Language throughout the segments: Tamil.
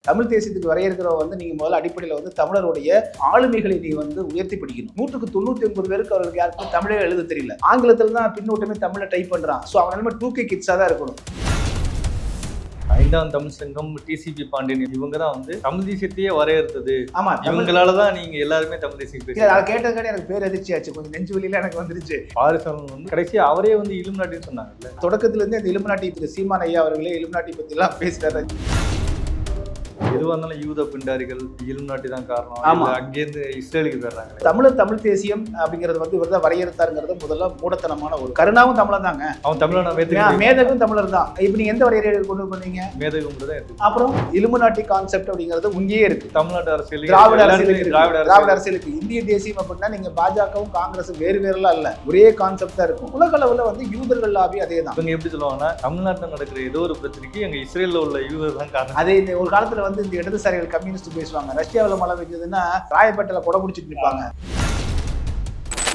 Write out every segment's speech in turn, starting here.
தமிழ் தேசியத்துக்கு வரையறுக்கிறவங்க வந்து நீங்க முதல்ல அடிப்படையில் வந்து தமிழருடைய ஆளுமைகளை நீ வந்து உயர்த்தி படிக்கணும். 199 பேருக்கு அவர்களுக்கு யாருக்கும் தமிழே எழுத தெரியல. ஆங்கிலத்தில் தான் பின்னோட்டமே தமிழை டைப் பண்றான். ஸோ அவன் நிலைமை 2K கிட்ஸா தான் இருக்கணும். ஐந்தாம் தமிழ் சங்கம், டிசிபி பாண்டியன் இவங்க தான் வந்து தமிழ் தேசியத்தையே வரையறுத்தது. ஆமா, இவங்களாலதான் நீங்க எல்லாருமே தமிழ் தேசியம் பேசுறீங்க. அதை கேட்டதுக்காக எனக்கு பேர் அதிர்ச்சி ஆச்சு, கொஞ்சம் நெஞ்சு வெளியில எனக்கு வந்துருச்சு. பாரிசாலன் வந்து கடைசியா அவரே வந்து இலுமினாட்டின்னு சொன்னாங்கல்ல. தொடக்கத்துல இருந்து இந்த இலுமினாட்டி திரு சீமான் ஐயா அவர்களே இலுமினாட்டி பத்தி எல்லாம் பேசுறாரு. எதுவாக இருந்தாலும் யூத பிண்டாரிகள் இலுமினாட்டி தான் காரணம். ஆமா, அங்கேருந்து இஸ்ரேலுக்கு போயிடுறாங்க. தமிழ் தேசியம் அப்படிங்கிறது வந்து இவர் தான் வரையறுத்தாருங்கிறது முதல்ல மூடத்தனமான ஒரு. கருணாவும் தமிழன் தாங்க, அவன் தமிழனா மேதகும் தமிழர் தான். இப்ப நீங்க எந்த வரையறை கொண்டு பண்ணீங்க? மேதகும் தான் இருக்கு. அப்புறம் இலுமினாட்டி கான்செப்ட் அப்படிங்கிறது உங்கேயே இருக்கு. தமிழ்நாட்டு அரசியல், திராவிட அரசியலுக்கு இந்திய தேசியம் அப்படின்னா நீங்க பாஜகவும் காங்கிரஸும் வேறு வேறுலாம் இல்ல, ஒரே கான்செப்ட் தான் இருக்கும். உலக அளவுல வந்து யூதர்கள் லாபி அதே தான். இவங்க எப்படி சொல்லுவாங்கன்னா தமிழ்நாட்டில் நடக்கிற ஏதோ ஒரு பிரச்சனைக்கு எங்க இஸ்ரேல்ல உள்ள யூதர் தான் காரணம். அதே ஒரு காலத்துல வந்து இந்த இடதுசாரிகள் கம்யூனிஸ்ட் பேசுவாங்க, ரஷ்யாவில் மழை பெஞ்சதுன்னா ராயப்பேட்டையில கொடை பிடிச்சிட்டு நிற்பாங்க.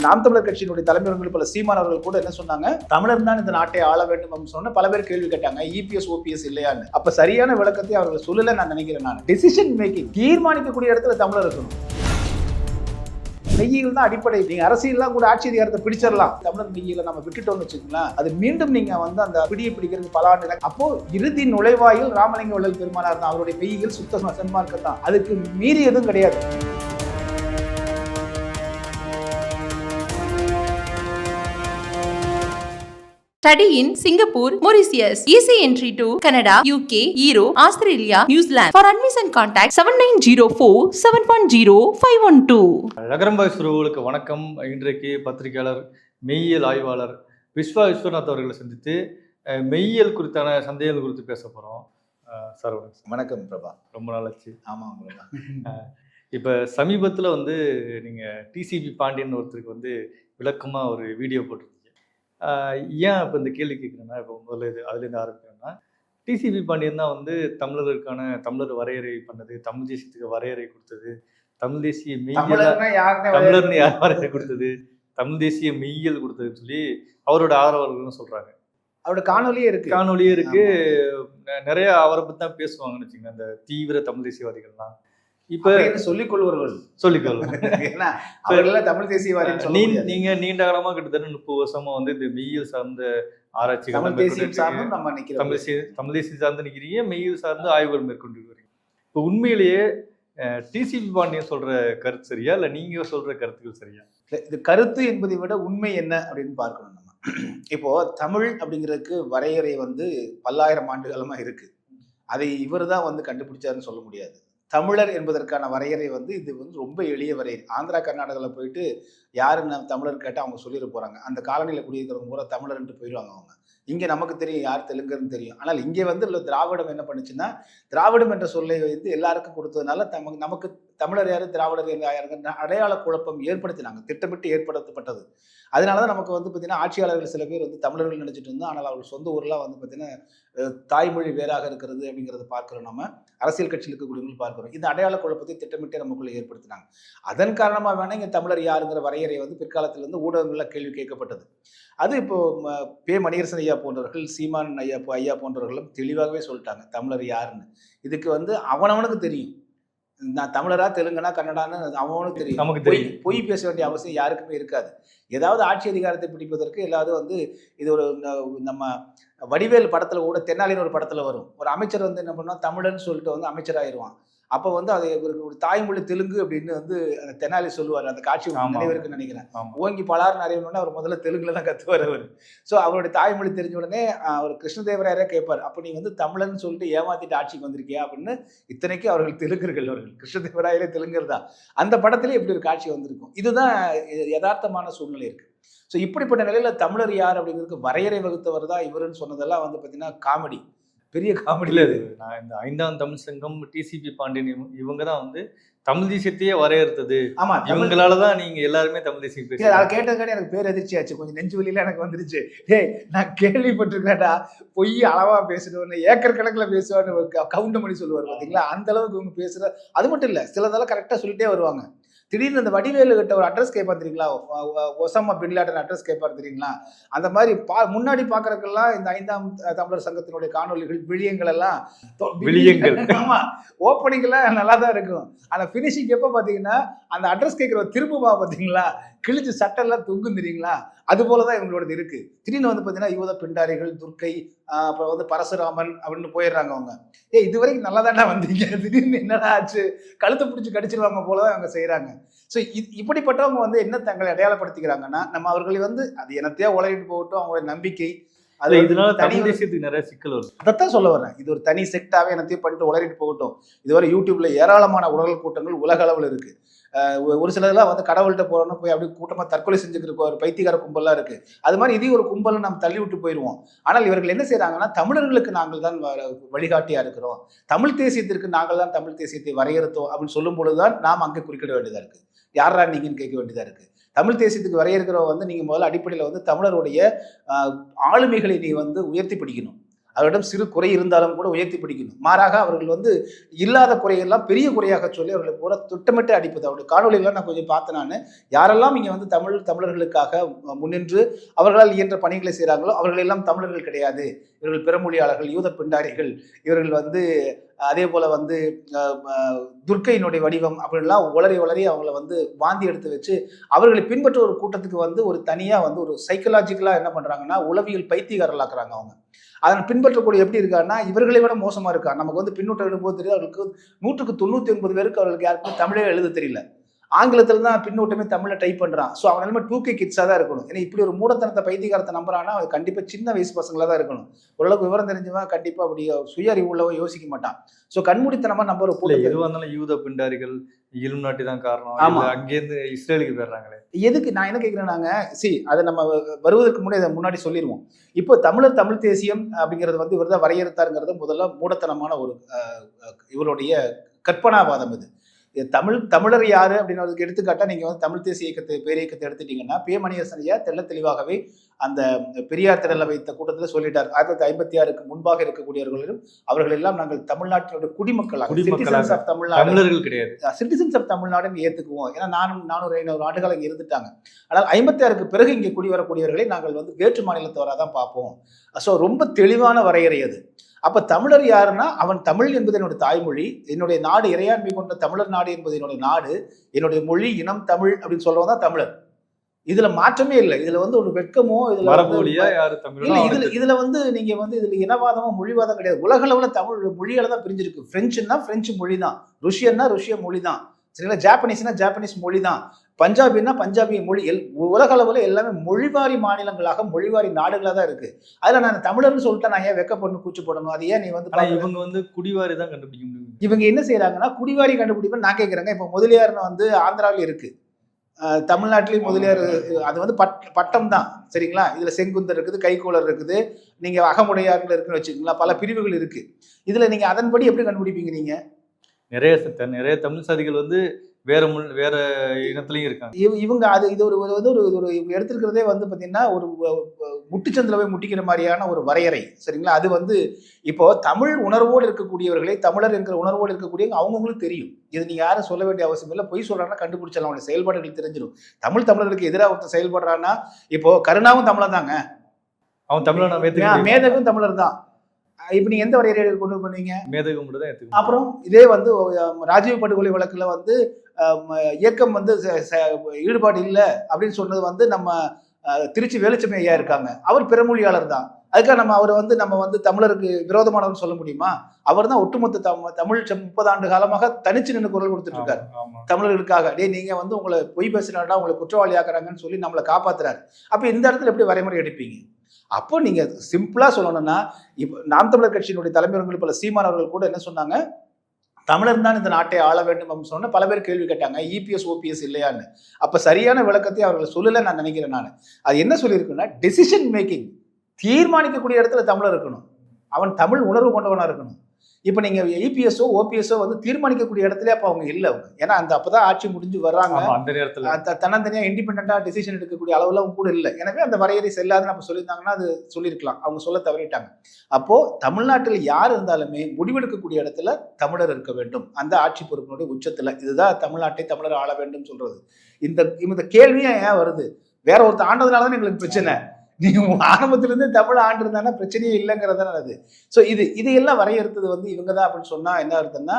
நாம் தமிழர் கட்சியினுடைய தலைவர்கள் பல சீமான் அவர்கள் கூட என்ன சொன்னாங்க, தமிழர் தான் இந்த நாட்டை ஆள வேண்டும் அப்படின்னு சொன்ன பல பேர் கேள்வி கேட்டாங்க, இபிஎஸ் ஓபிஎஸ் இல்லையான்னு. அப்ப சரியான விளக்கத்தை அவர்கள் சொல்லல நான் நினைக்கிறேன். நான் டிசிஷன் மேக்கிங் தீர்மானிக்கக்கூடிய இடத்துல தமிழர் இருக்கணும். மெய்யியல் தான் அடிப்படை. நீங்க அரசியல்லாம் கூட ஆட்சி அதிகாரத்தை பிடிச்சிடலாம், தமிழர் மெய்யியலை நம்ம விட்டுட்டோம்னு வச்சுக்கலாம், அது மீண்டும் நீங்க வந்து அந்த பிடியை பிடிக்கிறதுக்கு பல ஆண்டு. அப்போ இறுதி நுழைவாயில் ராமலிங்க வள்ளல் பெருமானார் தான். அவருடைய மெய்யியல் சுத்த சன்மார்க்கம் தான், அதுக்கு மீறி எதுவும் கிடையாது. Study in Singapore, Mauritius. Easy entry to Canada, UK, Europe, Australia, New Zealand. For admission contact 7904-710-512. நகரம்பாய் சுருவுகளுக்கு வணக்கம். இன்றைக்கு பத்திரிகையாளர், மெய்யியல் ஆய்வாளர் விஸ்வா விஸ்வநாத் அவர்களை சந்தித்து மெய்யியல் குறித்தான சந்தேகங்கள் குறித்து பேச போகிறோம். சார் வணக்கம் பிரபா. ரொம்ப நாளாச்சு. ஆமாம் பிரபா. இப்போ சமீபத்தில் வந்து நீங்கள் டிசிபி பாண்டியன் ஒருத்தருக்கு வந்து விளக்கமாக ஒரு வீடியோ போட்டிருக்கீங்க. ஏன் இப்போ இந்த கேள்வி கேட்குறேன்னா, இப்போ முதல்ல அதுலேருந்து ஆரம்பிக்கிறேன்னா, டிசிபி பாண்டியன் தான் வந்து தமிழர் வரையறை பண்ணது, தமிழ் தேசியத்துக்கு வரையறை கொடுத்தது, தமிழ் தேசிய மெய்யியல் தமிழர்னு யார் வரையறை கொடுத்தது, தமிழ் தேசிய மெய்யியல் கொடுத்ததுன்னு சொல்லி அவரோட ஆதரவாளர்கள்னு சொல்கிறாங்க. அவரோட காணொலியே இருக்கு. நிறைய அவரை பற்றி தான் பேசுவாங்கன்னு வச்சுக்கோங்க, அந்த தீவிர தமிழ் தேசியவாதிகள்லாம். இப்ப சொல்லிக்கொள்வார்கள். தமிழ் தேசியவாதி நீங்க நீண்ட காலமா கிட்டத்தட்ட 30 வருஷமா வந்து இந்த மெய்யியல் சார்ந்த ஆராய்ச்சி, தமிழ் தேசியம் சார்ந்து நிக்கிறீங்க, மெய்யியல் சார்ந்த ஆய்வுகள் மேற்கொண்டு வரீங்க. இப்போ உண்மையிலேயே டிசிபி பாண்டியன் சொல்ற கருத்து சரியா, இல்ல நீங்க சொல்ற கருத்துக்கள் சரியா? இது கருத்து என்பதை விட உண்மை என்ன அப்படின்னு பார்க்கணும் நம்ம. இப்போ தமிழ் அப்படிங்கிறதுக்கு வரையறை வந்து பல்லாயிரம் ஆண்டு காலமா இருக்கு. அதை இவர் தான் வந்து கண்டுபிடிச்சாருன்னு சொல்ல முடியாது. தமிழர் என்பதற்கான வரையறை வந்து இது வந்து ரொம்ப எளிய வரையறை. ஆந்திரா கர்நாடகாவில் போயிட்டு யாருன்னு தமிழர் கேட்டால் அவங்க சொல்லிட போகிறாங்க. அந்த காலனியில் குடியிருக்கிறவங்க பூரா தமிழர்ன்ட்டு போயிடுவாங்க அவங்க. இங்கே நமக்கு தெரியும் யார் தெலுங்குன்னு தெரியும். ஆனால் இங்கே வந்து திராவிடம் என்ன பண்ணுச்சுன்னா, திராவிடம் என்ற சொல்லை வந்து எல்லாருக்கும் கொடுத்ததுனால நமக்கு தமிழர் யார் திராவிடர் யாருங்கிற அடையாள குழப்பம் ஏற்படுத்தினாங்க, திட்டமிட்டு ஏற்படுத்தப்பட்டது. அதனால தான் நமக்கு வந்து பார்த்தீங்கன்னா ஆட்சியாளர்கள் சில பேர் வந்து தமிழர்கள் நினைச்சிட்டு இருந்தோம். ஆனால் அவர்கள் சொந்த ஊர்லாம் வந்து பார்த்தீங்கன்னா தாய்மொழி வேறாக இருக்கிறது அப்படிங்கிறத பார்க்குறோம். நம்ம அரசியல் கட்சியில் இருக்கக்கூடியவர்கள் பார்க்குறோம். இந்த அடையாள குழப்பத்தை திட்டமிட்டே நமக்குள்ளே ஏற்படுத்தினாங்க. அதன் காரணமாக வேணா இங்கே தமிழர் யாருங்கிற வரையறை வந்து பிற்காலத்தில் வந்து ஊடகங்களில் கேள்வி கேட்கப்பட்டது. அது இப்போ பே மணியரசன் ஐயா போன்றவர்கள், சீமான் ஐயா போன்றவர்களும் தெளிவாகவே சொல்லிட்டாங்க தமிழர் யாருன்னு. இதுக்கு வந்து அவனவனுக்கு தெரியும், நான் தமிழரா தெலுங்கனா கன்னடான்னு அவனுக்கு தெரியும். நமக்கு தெரியும். பொய் பேச வேண்டிய அவசியம் யாருக்குமே இருக்காது. ஏதாவது ஆட்சி அதிகாரத்தை பிடிப்பதற்கு எல்லாரும் வந்து இது ஒரு நம்ம வடிவேல் படத்துல கூட தென்னாலின்னு ஒரு படத்துல வரும், ஒரு அமைச்சர் வந்து என்ன பண்ணா தமிழன்னு சொல்லிட்டு வந்து அமைச்சராயிருவான். அப்போ வந்து அது ஒரு தாய்மொழி தெலுங்கு அப்படின்னு வந்து அந்த தெனாலி சொல்லுவார். அந்த காட்சி நினைவிருக்குன்னு நினைக்கிறேன். ஓங்கி பலார் நிறையணும்னா அவர் முதல்ல தெலுங்குல தான் கத்துவார் அவர். ஸோ அவருடைய தாய்மொழி தெரிஞ்ச உடனே அவர் கிருஷ்ணதேவராயரே கேட்பார், அப்போ நீ வந்து தமிழன்னு சொல்லிட்டு ஏமாத்திட்டு ஆட்சிக்கு வந்திருக்கியா அப்படின்னு. இத்தனைக்கு அவர்கள் தெலுங்கர்கள், அவர்கள் கிருஷ்ணதேவராயரே தெலுங்கர் தான். அந்த படத்திலே இப்படி ஒரு காட்சி வந்திருக்கும். இதுதான் யதார்த்தமான சூழ்நிலை இருக்கு. ஸோ இப்படிப்பட்ட நிலையில தமிழர் யார் அப்படிங்கிறதுக்கு வரையறை வகுத்தவர் தான் இவருன்னு சொன்னதெல்லாம் வந்து பார்த்தீங்கன்னா காமெடி, பெரிய காமெடியில் அது. நான் இந்த ஐந்தாம் தமிழ் சங்கம், டிசிபி பாண்டியன் இவங்க தான் வந்து தமிழ் தேசியத்தையே வரையறுத்தது. ஆமா, இவங்களாலதான் நீங்க எல்லாருமே தமிழ் தேசியம் பேசுறீங்க. அதை கேட்டதுக்காக எனக்கு பேர் அதிர்ச்சி ஆச்சு, கொஞ்சம் நெஞ்சு வெளியில எனக்கு வந்துருச்சு. நான் கேள்விப்பட்டிருக்கேன்டா, பொய் அளவா பேசுறவன்னு ஏக்கர் கணக்கில் பேசுவான்னு கவுண்ட் பண்ணி சொல்லுவார் பார்த்தீங்களா. அந்த அளவுக்கு இவங்க பேசுற. அது மட்டும் இல்லை, சிலதெல்லாம் கரெக்டாக சொல்லிட்டே வருவாங்க. திடீர்னு இந்த வடிவேலு கிட்ட ஒரு அட்ரஸ் கேட்பார் தெரியுங்களா, ஒசாமா பின் லேடன் அட்ரஸ் கேட்பார் தெரியுங்களா, அந்த மாதிரி முன்னாடி பார்க்கறதுக்கெல்லாம் இந்த 5ஆம் தமிழர் சங்கத்தினுடைய காணொலிகள் விழியங்கள் எல்லாம் ஆமா ஓப்பனிங்லாம் நல்லா தான் இருக்கும். ஆனா ஃபினிஷிங் எப்போ பார்த்தீங்கன்னா அந்த அட்ரஸ் கேட்குற திரும்புவா பார்த்தீங்களா, கிழிச்சு சட்டெல்லாம் தொங்கும் தெரியுங்களா, அது போலதான் இவங்களோடது இருக்கு. திடீர்னு வந்து பார்த்தீங்கன்னா யூத பிண்டாரிகள், துர்க்கை, அப்புறம் வந்து பரசுராமன் அப்படின்னு போயிடுறாங்க அவங்க. இது வரைக்கும் நல்லா தானே வந்தீங்க, திடீர்னு என்னடா ஆச்சு, கழுத்தை பிடிச்சி கடிச்சிருவாங்க போலதான் அவங்க செய்யறாங்க. ஸோ இப்படிப்பட்டவங்க வந்து என்ன தங்களை அடையாளப்படுத்திக்கிறாங்கன்னா, நம்ம அவர்களை வந்து அது என்னத்தையா உலகிட்டு போகட்டும், அவங்களுடைய நம்பிக்கை அது இதனால தமிழ் தேசியத்துக்கு நிறைய சிக்கல் வருது. அதைத்தான் சொல்ல வர்றேன். இது ஒரு தனி செக்டாவே என்னத்தையும் பண்ணிட்டு உலகிட்டு போகட்டும். இதுவரை யூடியூப்ல ஏராளமான உடல் கூட்டங்கள் உலக அளவில் இருக்கு. ஒரு சிலர்லாம் வந்து கடவுள்கிட்ட போறோம்னு போய் அப்படி கூட்டமாக தற்கொலை செஞ்சுக்கிட்டு ஒரு பைத்தியக்கார கும்பல்லாம் இருக்கு. அது மாதிரி இதையும் ஒரு கும்பலை நம்ம தள்ளி விட்டு போயிடுவோம். ஆனால் இவர்கள் என்ன செய்யறாங்கன்னா, தமிழர்களுக்கு நாங்கள் தான் வழிகாட்டியா இருக்கிறோம், தமிழ் தேசியத்திற்கு நாங்கள் தான் தமிழ் தேசியத்தை வரையறுத்தோம் அப்படின்னு சொல்லும் பொழுதுதான் நாம் அங்கே குறுக்கிட வேண்டியதா இருக்கு. யாரா நீங்கன்னு கேட்க வேண்டியதா இருக்கு. தமிழ் தேசியத்துக்கு வரையறுக்கிறவ வந்து நீங்க முதல்ல அடிப்படையில் வந்து தமிழருடைய ஆளுமைகளை நீ வந்து உயர்த்தி பிடிக்கணும். அவரிடம் சிறு குறை இருந்தாலும் கூட உயர்த்தி பிடிக்கணும். மாறாக அவர்கள் வந்து இல்லாத குறையெல்லாம் பெரிய குறையாக சொல்லி அவர்களை பூரா திட்டமிட்டு அடிப்பது. அவருடைய காணொலிகள்லாம் நான் கொஞ்சம் பார்த்தேன். நான் யாரெல்லாம் இங்கே வந்து தமிழர்களுக்காக முன்னின்று அவர்களால் இயன்ற பணிகளை செய்கிறாங்களோ அவர்களெல்லாம் தமிழர்கள் கிடையாது, இவர்கள் பிறமொழியாளர்கள், யூத பிண்டாரிகள், இவர்கள் வந்து அதே போல வந்து துர்க்கையினுடைய வடிவம் அப்படின்லாம் உளறி அவங்கள வந்து வாந்தி எடுத்து வச்சு அவர்களை பின்பற்ற ஒரு கூட்டத்துக்கு வந்து ஒரு தனியாக வந்து ஒரு சைக்கலாஜிக்கலாக என்ன பண்ணுறாங்கன்னா உளவியல் பைத்தியக்காரர்களாக்குறாங்க. அவங்க அதனை பின்பற்றக்கூடிய எப்படி இருக்காருன்னா இவர்களை விட மோசமா இருக்கா. நமக்கு வந்து பின்னூட்டம் எழுதும்போது தெரியும், அவர்களுக்கு 199 பேருக்கு அவர்களுக்கு யாருக்கும் தமிழே எழுத தெரியல, ஆங்கிலத்தில் தான் பின்னூட்டமே தமிழில் டைப் பண்ணுறான். ஸோ அவன் நிலைமை 2K கிட்ஸாக தான் இருக்கணும். ஏன்னா இப்படி ஒரு மூடத்தனத்தை பைத்தியகாரத்தை நம்புறான்னா அது கண்டிப்பாக சின்ன வயசு பசங்களாக தான் இருக்கணும். ஓரளவுக்கு விவரம் தெரிஞ்சவன் கண்டிப்பாக அப்படி சுய அறிவு உள்ளவன் யோசிக்க மாட்டான். ஸோ கண்மூடித்தனமாக நம்ம ஒரு கூட்டம் எதுவாக இருந்தாலும் யூத பிண்டாரிகள் இலுமினாட்டி தான் காரணம். ஆமா, அங்கேருந்து இஸ்ரேலுக்கு போயிடுறாங்களே. எதுக்கு நான் என்ன கேட்குறேன்னாங்க, அதை நம்ம வருவதற்கு முன்னாடி சொல்லிடுவோம். இப்போ தமிழ் தேசியம் அப்படிங்கிறது வந்து இவர் தான் வரையறுத்தாருங்கிறது முதல்ல மூடத்தனமான ஒரு இவருடைய கற்பனாவாதம். இது தமிழர் யாரு அப்படின்னு எடுத்துக்காட்டா நீங்க வந்து தமிழ் தேசிய இயக்கத்தை பேரியக்கத்தை எடுத்துட்டீங்கன்னா மணியரசன் ஐயா தெள்ள தெளிவாகவே அந்த பெரியார் திடல வைத்த கூட்டத்தில் சொல்லிட்டார். 1956க்கு முன்பாக இருக்கக்கூடியவர்களும் அவர்கள் எல்லாம் நாங்கள் தமிழ்நாட்டினுடைய குடிமக்களாக தமிழர்கள் கிடையாது, சிட்டிசன்ஸ் ஆஃப் தமிழ்நாடுன்னு ஏத்துக்குவோம். ஏன்னா 400-500 ஆண்டுகள் இங்கே இருந்துட்டாங்க. ஆனால் 56க்கு பிறகு இங்கே குடி வரக்கூடியவர்களை நாங்கள் வந்து வேற்று மாநிலத்தவராக தான் பார்ப்போம். ஸோ ரொம்ப தெளிவான வரையறை அது. அப்ப தமிழர் யாருன்னா அவன் தமிழ் என்பது என்னுடைய தாய்மொழி, என்னுடைய நாடு இறையாண்மை கொண்ட தமிழர் நாடு என்பது என்னுடைய நாடு, என்னுடைய மொழி இனம் தமிழ் அப்படின்னு சொல்றவங்க தான் தமிழர். இதுல மாற்றமே இல்லை. இதுல வந்து ஒரு வெட்கமோ இதுல வந்து நீங்க வந்து இதுல இனவாதமோ மொழிவாதம் கிடையாது. உலக அளவுல தமிழ் மொழிகளை தான் பிரிஞ்சிருக்கு. பிரெஞ்சுன்னா பிரெஞ்சு மொழி தான், ருஷ்யன்னா ருஷ்ய மொழி தான், சரிங்களா, ஜாப்பனீஸ்னா ஜாப்பனீஸ் மொழி தான், பஞ்சாபின்னா பஞ்சாபி மொழி. உலக அளவில் எல்லாமே மொழிவாரி மாநிலங்களாக மொழிவாரி நாடுகளாக தான் இருக்கு. அதுல நான் தமிழர்னு சொல்லிட்டா நான் ஏன் வெக்கப்படணும், கூச்சு போடணும்? அது ஏன் நீ வந்து இவங்க வந்து குடிவாரி தான் கண்டுபிடிக்க முடியும். இவங்க என்ன செய்யறாங்கன்னா குடிவாரி கண்டுபிடிப்பேன் நான் கேட்குறேங்க. இப்போ முதலியார்னு வந்து ஆந்திராவில் இருக்கு, தமிழ்நாட்டிலேயும் முதலியார், அது வந்து பட்டம் தான், சரிங்களா. இதுல செங்குந்தர் இருக்குது, கைகோளர் இருக்குது, நீங்க அகமுடையார்கள் இருக்குன்னு வச்சுக்கீங்களா, பல பிரிவுகள் இருக்கு. இதுல நீங்க அதன்படி எப்படி கண்டுபிடிப்பீங்க? நீங்க நிறைய தமிழ் சாதிகள் வந்து வேற இனத்திலையும் இருக்காங்க. இவங்க அது இது ஒரு இவங்க எடுத்திருக்கிறதே வந்து பார்த்தீங்கன்னா ஒரு முட்டுச்சந்தில் போய் முட்டிக்கிற மாதிரியான ஒரு வரையறை, சரிங்களா. அது வந்து இப்போ தமிழ் உணர்வோடு இருக்கக்கூடியவர்களே, தமிழர் என்கிற உணர்வோடு இருக்கக்கூடியவங்க அவங்களுக்கு தெரியும். இது நீங்க யாரும் சொல்ல வேண்டிய அவசியம் இல்லை. பொய் சொல்றாங்கன்னா கண்டுபிடிச்சலாம், அவனுடைய செயல்பாடுகள் தெரிஞ்சிடும். தமிழர்களுக்கு எதிராக ஒருத்தர் செயல்படுறான்னா, இப்போ கருணாவும் தமிழர் தாங்க, அவன் தமிழர், மேதகும் தமிழர் தான். இப்ப நீங்க எந்த வரையறை கொண்டு பண்ணுவீங்க? மேதகம் மட்டும் தான். அப்புறம் இதே வந்து ராஜீவ் படுகொலை வழக்குல வந்து இயக்கம் வந்து ஈடுபாடு இல்லை அப்படின்னு சொன்னது வந்து நம்ம திருச்சி வேலுச்சாமி ஐயா இருக்காங்க, அவர் பிறமொழியாளர் தான். அதுக்காக நம்ம வந்து தமிழருக்கு விரோதமானவர்னு சொல்ல முடியுமா? அவர் தான் ஒட்டுமொத்த தமிழ் 30 ஆண்டு காலமாக தனிச்சு நின்று குரல் கொடுத்துட்டு இருக்காரு தமிழர்களுக்காக. நீங்க வந்து உங்களை பொய் பேசினாடா உங்களை குற்றவாளி ஆக்குறாங்கன்னு சொல்லி நம்மளை காப்பாத்துறாரு. அப்ப இந்த இடத்துல எப்படி வரைமுறை எடுப்பீங்க? அப்போ நீங்க சிம்பிளா சொல்லணும்னா, இப்போ நாம் தமிழர் கட்சியினுடைய தலைமையர்கள் பல சீமான் அவர்கள் கூட என்ன சொன்னாங்க, தமிழர் தான் இந்த நாட்டை ஆள வேண்டும் அப்படின்னு சொன்ன பல பேர் கேள்வி கேட்டாங்க, இபிஎஸ் ஓபிஎஸ் இல்லையான்னு. அப்ப சரியான விளக்கத்தை அவர்கள் சொல்லல நான் நினைக்கிறேன். நான் அது என்ன சொல்லியிருக்குன்னா, டெசிஷன் மேக்கிங், தீர்மானிக்கக்கூடிய இடத்துல தமிழர் இருக்கணும், அவன் தமிழ் உணர்வு கொண்டவனா இருக்கணும். இப்போ நீங்கள் இபிஎஸ்ஓ ஓபிஎஸ்ஓ வந்து தீர்மானிக்கக்கூடிய இடத்துல அப்போ அவங்க இல்லை அவங்க, ஏன்னா அந்த அப்பதான் ஆட்சி முடிஞ்சு வர்றாங்க. அந்த நேரத்தில் தன்னந்தனியாக இண்டிபெண்டா டிசிஷன் எடுக்கக்கூடிய அளவில் அவங்க கூட இல்லை. எனவே அந்த வரையறை செல்லாதுன்னு அப்போ சொல்லியிருந்தாங்கன்னா அது சொல்லியிருக்கலாம், அவங்க சொல்ல தவறிட்டாங்க. அப்போ தமிழ்நாட்டில் யார் இருந்தாலுமே முடிவெடுக்கக்கூடிய இடத்துல தமிழர் இருக்க வேண்டும், அந்த ஆட்சி பொறுப்பினுடைய உச்சத்தில். இதுதான் தமிழ்நாட்டை தமிழர் ஆள வேண்டும் சொல்றது. இந்த கேள்வியே ஏன் வருது? வேற ஒருத்தர் ஆண்டதுனால தான் எங்களுக்கு பிரச்சனை. நீங்க ஆரம்பத்திலிருந்தே தமிழ் ஆண்டு இருந்தானா பிரச்சனையே இல்லைங்கிறதான அது. ஸோ இதையெல்லாம் வரையறுத்தது வந்து இவங்க தான் அப்படின்னு சொன்னா என்ன அர்த்தம்னா,